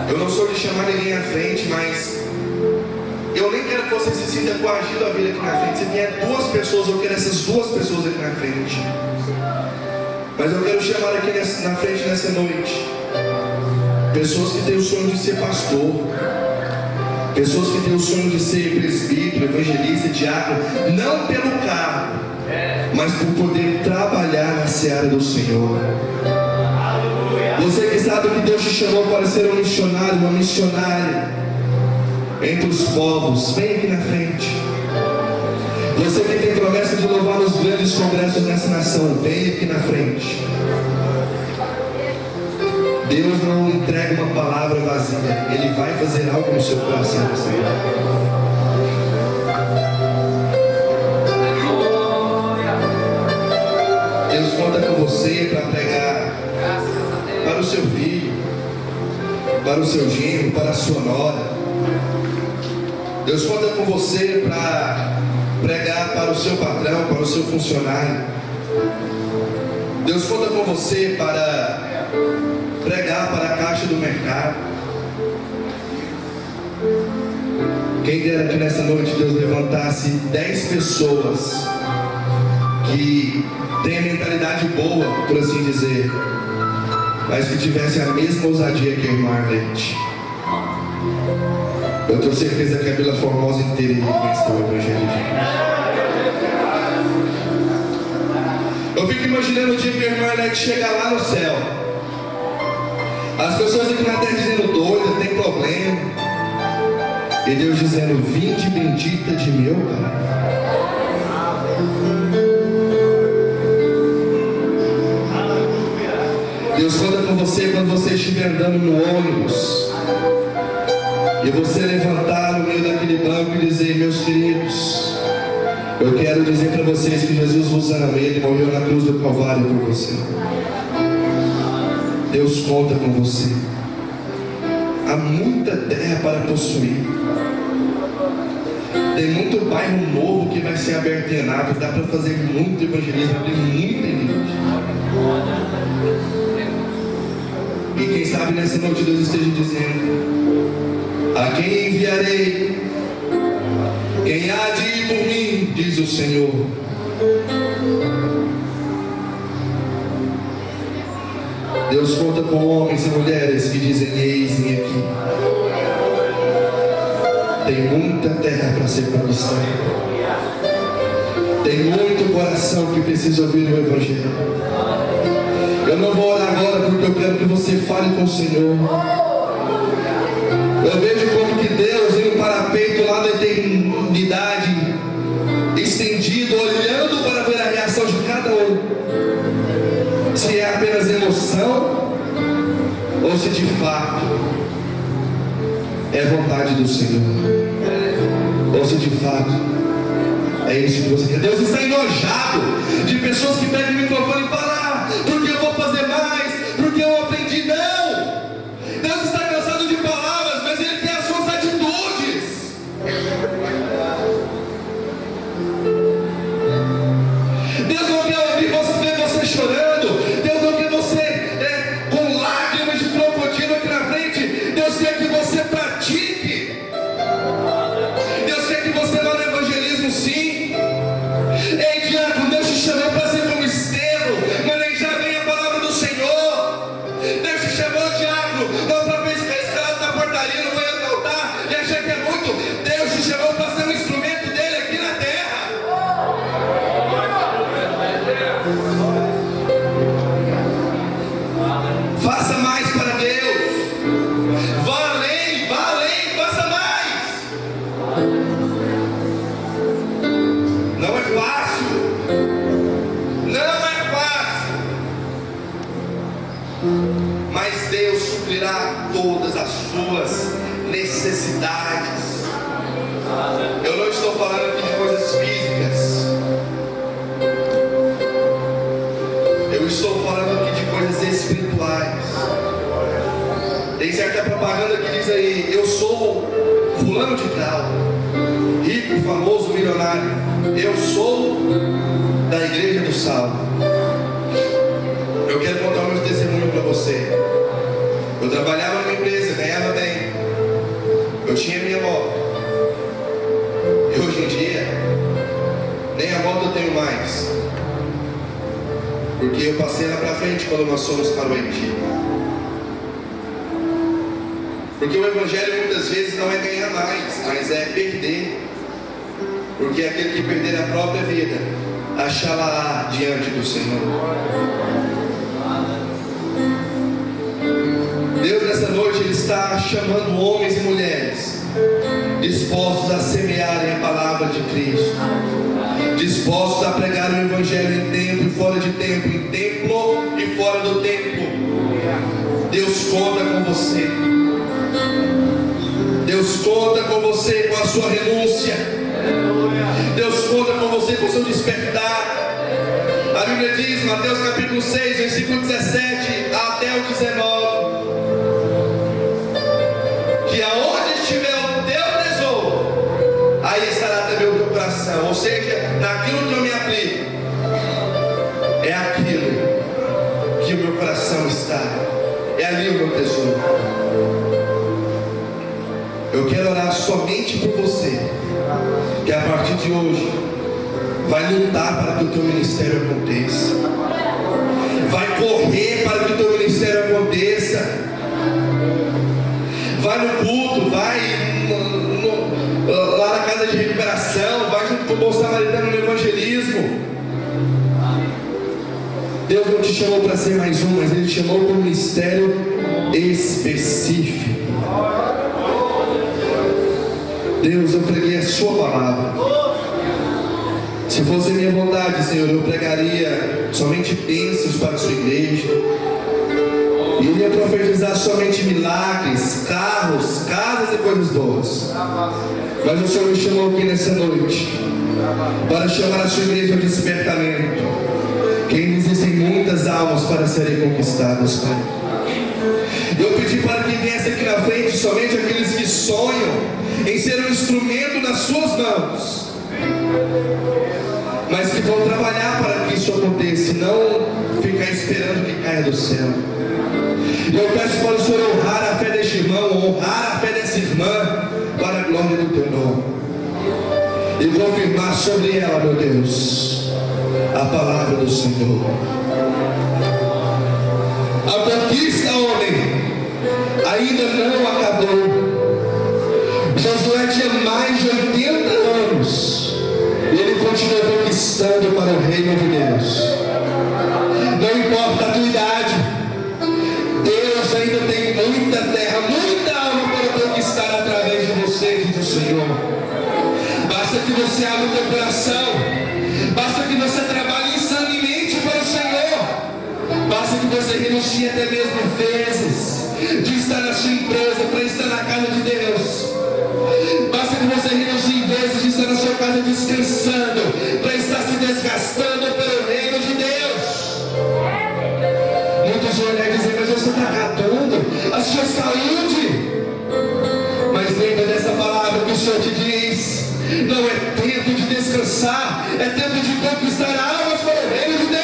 Eu não sou de chamar ninguém à frente, mas eu nem quero que você se sinta coagido a vir aqui na frente. Se vier 2 pessoas, eu quero essas 2 pessoas aqui na frente. Mas eu quero chamar aqui na frente nessa noite pessoas que têm o sonho de ser pastor, pessoas que têm o sonho de ser presbítero, evangelista, diácono, não pelo cargo, mas por poder trabalhar na seara do Senhor. Você que sabe que Deus te chamou para ser um missionário, uma missionária entre os povos, vem aqui na frente. Você que tem promessa de louvar nos grandes congressos nessa nação, vem aqui na frente. Deus não entrega uma palavra vazia, Ele vai fazer algo no seu coração. Deus conta com você para pregar para o seu filho, para o seu genro, para a sua nora. Deus conta com você para pregar para o seu patrão, para o seu funcionário. Deus conta com você para pregar para a caixa do mercado. Quem dera que nessa noite Deus levantasse 10 pessoas que têm a mentalidade boa, por assim dizer, mas que tivessem a mesma ousadia que a irmã Arlete. Eu tenho certeza que a Vila Formosa inteira iria conhecer o Evangelho de Deus. Eu fico imaginando o dia que a irmã Arlete chegar lá no céu, as pessoas aqui na terra dizendo doida, tem problema, e Deus dizendo: vinde bendita de meu Pai. Deus conta com você quando você estiver andando no ônibus e você levantar no meio daquele banco e dizer: meus queridos, eu quero dizer para vocês que Jesus vos ama, Ele morreu na cruz do Calvário por você. Deus conta com você. Há muita terra para possuir. Tem muito bairro novo que vai ser aberto em Anápolis. Dá para fazer muito evangelismo, tem muita igreja. E quem sabe nessa noite Deus esteja dizendo: a quem enviarei? Quem há de ir por mim? Diz o Senhor. Deus conta com homens e mulheres que dizem: eis-me aqui. Tem muita terra para ser conquistada. Tem muito coração que precisa ouvir o Evangelho. Eu não vou orar agora porque eu quero que você fale com o Senhor. Eu vejo como que Deus, em um parapeito lá da eternidade, estendido, olhando para ver a reação de cada um. Se é apenas emoção ou se de fato é vontade do Senhor, ou se de fato é isso que você quer. Deus está enojado de pessoas que pegam o microfone e falam: porque eu vou fazer mais, porque eu aprendi. Não! Deus está cansado de palavras, mas Ele quer as suas atitudes. Deus não quer ouvir você chorando. Deus não quer você com lágrimas de crocodilo aqui na frente. Deus quer que você pratique. Deus quer que você vá no evangelismo, sim. Ei, diácono, Deus te chamou para ser como Estevão, mas Deus suprirá todas as suas necessidades. Eu não estou falando aqui de coisas físicas. Eu estou falando aqui de coisas espirituais. Tem certa propaganda que diz aí: eu sou fulano de tal, rico, famoso, milionário. Eu sou da igreja do Salmo. Eu quero contar um testemunho para você. Eu trabalhava numa empresa, ganhava bem. Eu tinha minha moto. E hoje em dia, nem a moto eu tenho mais. Porque eu passei lá para frente quando nós fomos para o Haiti. Porque o evangelho muitas vezes não é ganhar mais, mas é perder. Porque aquele que perder a própria vida, achá-la diante do Senhor. Deus nessa noite Ele está chamando homens e mulheres dispostos a semearem a palavra de Cristo, dispostos a pregar o evangelho em tempo e fora de tempo, em templo e fora do templo. Deus conta com você. Deus conta com você, com a sua renúncia. Deus conta com você, com o seu despertar. A Bíblia diz, Mateus capítulo 6, versículo 17 até o 19, que aonde estiver o teu tesouro, aí estará também o teu coração. Ou seja, naquilo que eu me aplico, é aquilo que o meu coração está. É ali o meu tesouro. Eu quero orar somente por você, que a partir de hoje vai lutar para que o teu ministério aconteça, vai correr para que o teu ministério aconteça, vai no culto, vai lá na casa de recuperação, vai junto com o bom samaritano no evangelismo. Deus não te chamou para ser mais um, mas Ele te chamou para um ministério específico. Deus, eu preguei a sua palavra. Se fosse minha vontade, Senhor, eu pregaria somente bênçãos para a sua igreja. Iria profetizar somente milagres, carros, casas e coisas boas. Mas o Senhor me chamou aqui nessa noite para chamar a sua igreja ao despertamento. Que ainda existem muitas almas para serem conquistadas, Pai. Eu pedi para que viesse aqui na frente somente aqueles que sonham em ser um instrumento nas suas mãos, mas que vão trabalhar para que isso aconteça e não ficar esperando que caia do céu. Eu peço para o Senhor honrar a fé deste irmão, honrar a fé dessa irmã, para a glória do teu nome, e confirmar sobre ela, meu Deus, a palavra do Senhor. A conquista, homem, ainda não acabou. Josué tinha mais de 80 anos e ele continuou conquistando para o reino de Deus. Não importa a tua idade, Deus ainda tem muita terra, muita alma para conquistar através de você, diz o Senhor. Basta que você abra o teu coração, basta que você trabalhe insanemente para o Senhor, basta que você renuncie até mesmo vezes de estar na sua empresa para estar na casa de Deus. Basta que você renuncie vezes de estar na sua casa descansando para estar se desgastando pelo reino de Deus. Muitos vão olhar e dizer, mas você está tratando a sua saúde. Mas lembra dessa palavra que o Senhor te diz: não é tempo de descansar, é tempo de conquistar almas para o reino de Deus.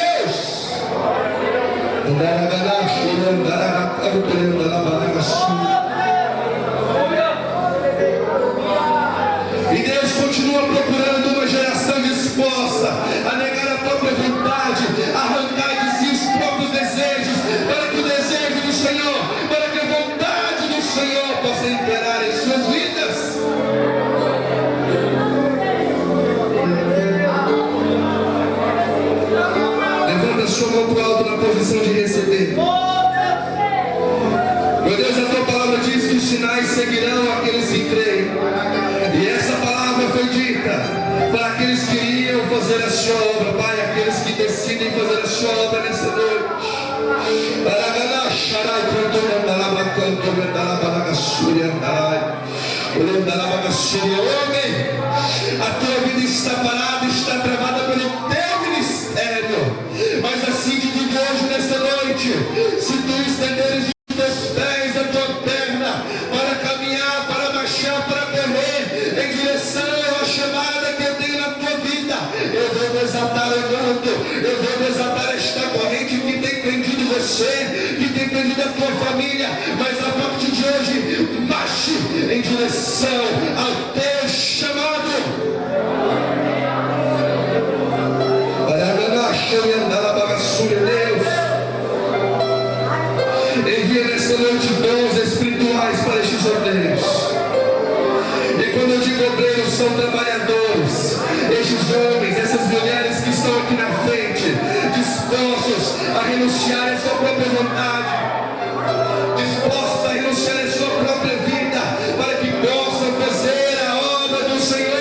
E Deus continua procurando uma geração disposta a negar a própria vontade, a arrancar de si os próprios desejos, para que o desejo do Senhor, para que a vontade do Senhor possa imperar em suas vidas. Levanta a sua mão para o alto na posição de receber. Meu Deus, a tua palavra diz que os sinais seguirão aqueles que creem. E essa palavra foi dita para aqueles que iriam fazer a sua obra, Pai, aqueles que decidem fazer a sua obra nessa noite. Homem, a tua vida está parada, está travada pelo teu ministério. Mas assim te digo hoje, nesta noite, se tu estenderes os teus pés, a tua perna, para caminhar, para marchar, para correr em direção à chamada que eu tenho na tua vida, eu vou desatar o manto, eu vou desatar esta corrente que tem prendido você, que tem prendido a tua família. Mas a partir de hoje, marche em direção ao teu chamado. Deus, envia nesta noite dons espirituais para estes obreiros. E quando eu digo obreiros, são trabalhadores, estes homens, essas mulheres que estão aqui na frente, dispostos a renunciar à sua própria vontade, dispostos a renunciar à sua própria vida, para que possam fazer a obra do Senhor.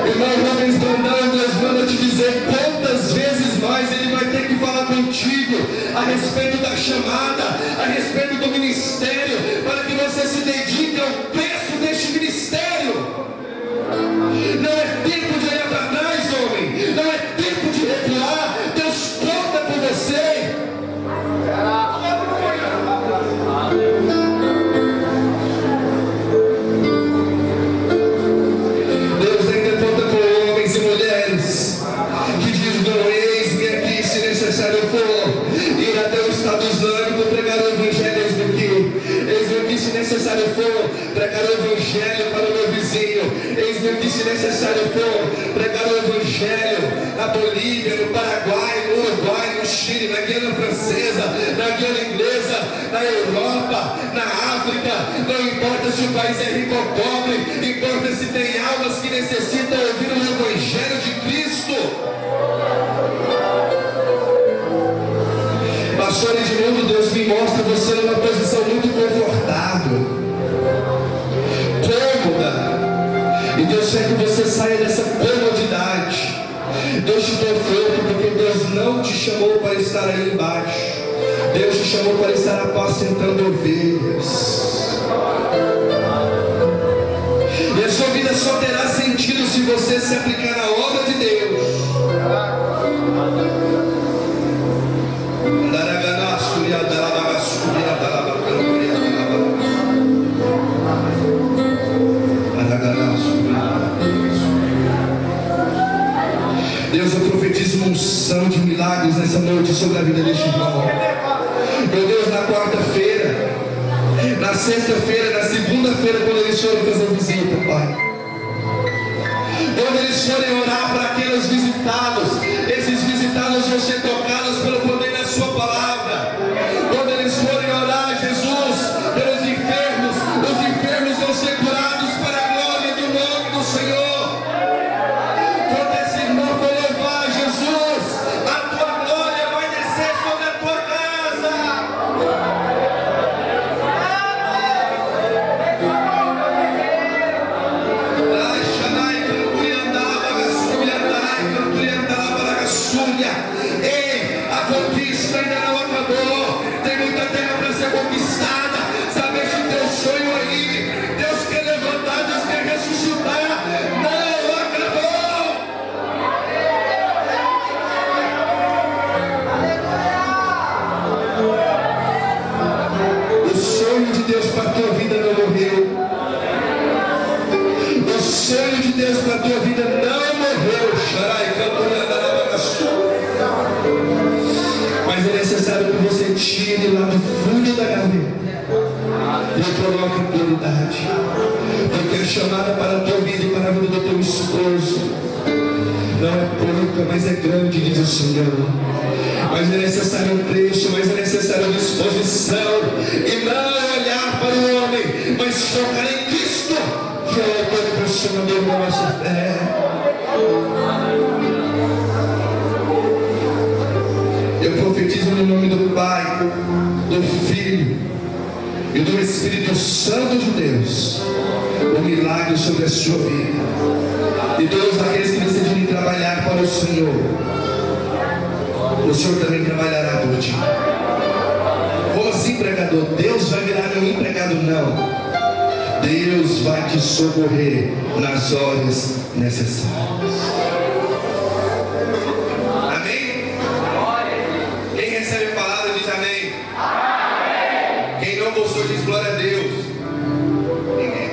Irmão Rubens Brandão, Deus manda te dizer quantas vezes mais ele vai ter que falar contigo a respeito da chamada, a respeito do ministério, para que você se dedique ao preço deste ministério. Não é tempo de olhar para trás, homem, não é tempo de recuar. Deus conta por você. Deus ainda conta com homens e mulheres que dizem: não, eis-me aqui, se necessário for, ir até o Estado Islâmico, pregar o Evangelho, eis-me aqui. Eis-me aqui, se necessário for, pregar o Evangelho para o meu vizinho. Eis-me aqui, se necessário for, pregar o Evangelho na Bolívia, no Paraguai, no Uruguai, no Chile, na Guiana Francesa, na Guiana Inglesa, na Europa, na África. Não importa se o país é rico ou pobre, importa se tem almas que necessitam ouvir o Evangelho de Cristo. Pastor Edmundo, Deus me mostra você numa posição muito confortável, cômoda, e Deus quer que você saia dessa comodidade. Deus te conforta, porque Deus não te chamou para estar aí embaixo. Deus te chamou para estar apacentando ovelhas. E a sua vida só terá sentido se você se aplicar na obra de Deus. Deus, eu profetizo uma unção de milagres nessa noite sobre a vida deste irmão. Meu Deus, na quarta-feira, na sexta-feira, na segunda-feira, quando eles forem fazer visita, Pai, quando eles forem orar para aqueles visitados, esses visitados vão ser tocados pelo poder da sua palavra. Quando eles forem orar, Jesus, pelos enfermos, os enfermos vão ser curados para a glória do nome do Senhor. Quando esse irmão for louvar Jesus, a tua glória vai descer sobre a tua casa. Ei, a conquista ainda não acabou. Tem muita terra para ser conquistada. Sabe esse teu sonho aí? Deus quer levantar, Deus quer ressuscitar. Não acabou. O sonho de Deus para a tua vida não morreu. O sonho de Deus para a tua vida não morreu. Mas é necessário que você tire lá do fundo da gaveta e coloque em prioridade. Porque a chamada para a tua vida e para a vida do teu esposo não é pouca, mas é grande, diz o Senhor. Mas é necessário um preço, mas é necessário disposição. E não olhar para o homem, mas focar em Cristo, que é o autor e consumador da nossa fé. Eu profetizo no nome do Pai, do Filho e do Espírito Santo de Deus, o milagre sobre a sua vida. E todos aqueles que decidirem trabalhar para o Senhor também trabalhará por ti. Como assim, pregador? Deus vai virar meu empregado? Não. Deus vai te socorrer nas horas necessárias. Amém? Quem recebe a palavra diz amém. Quem não gostou diz glória a Deus. Ninguém.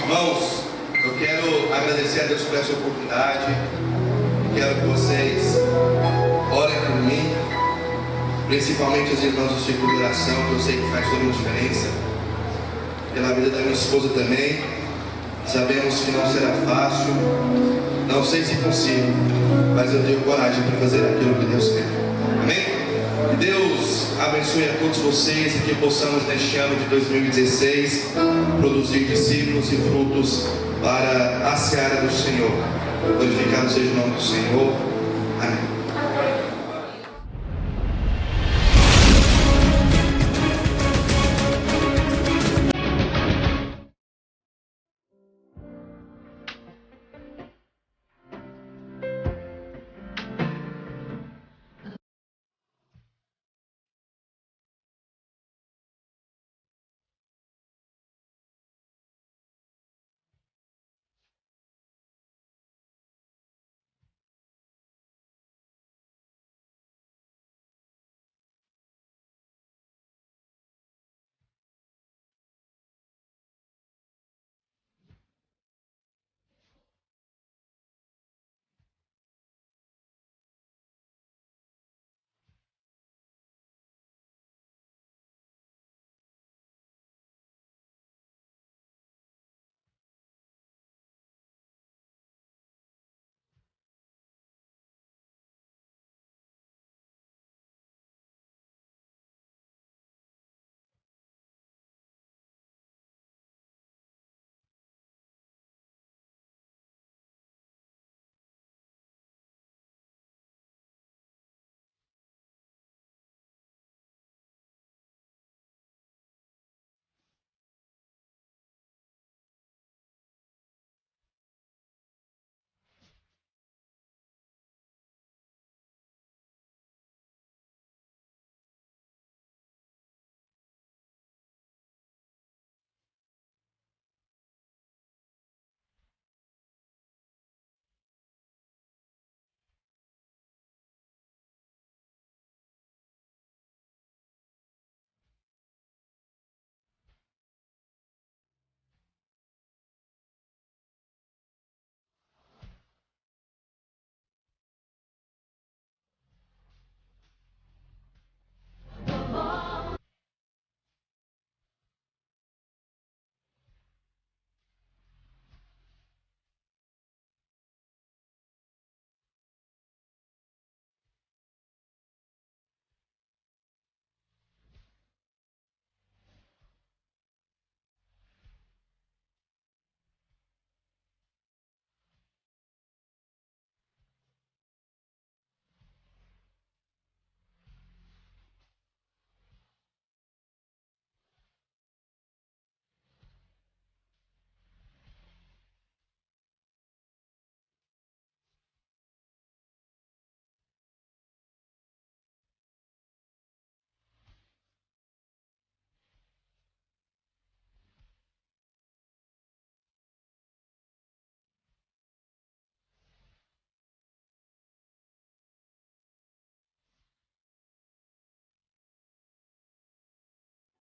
Irmãos, eu quero agradecer a Deus por essa oportunidade. Quero que vocês orem por mim, principalmente os irmãos do círculo de oração, que eu sei que faz toda uma diferença. Pela vida da minha esposa também. Sabemos que não será fácil. Não sei se consigo, mas eu tenho coragem para fazer aquilo que Deus quer. Amém? Que Deus abençoe a todos vocês e que possamos neste ano de 2016 produzir discípulos e frutos para a seara do Senhor. Glorificado seja o nome do Senhor. Amém.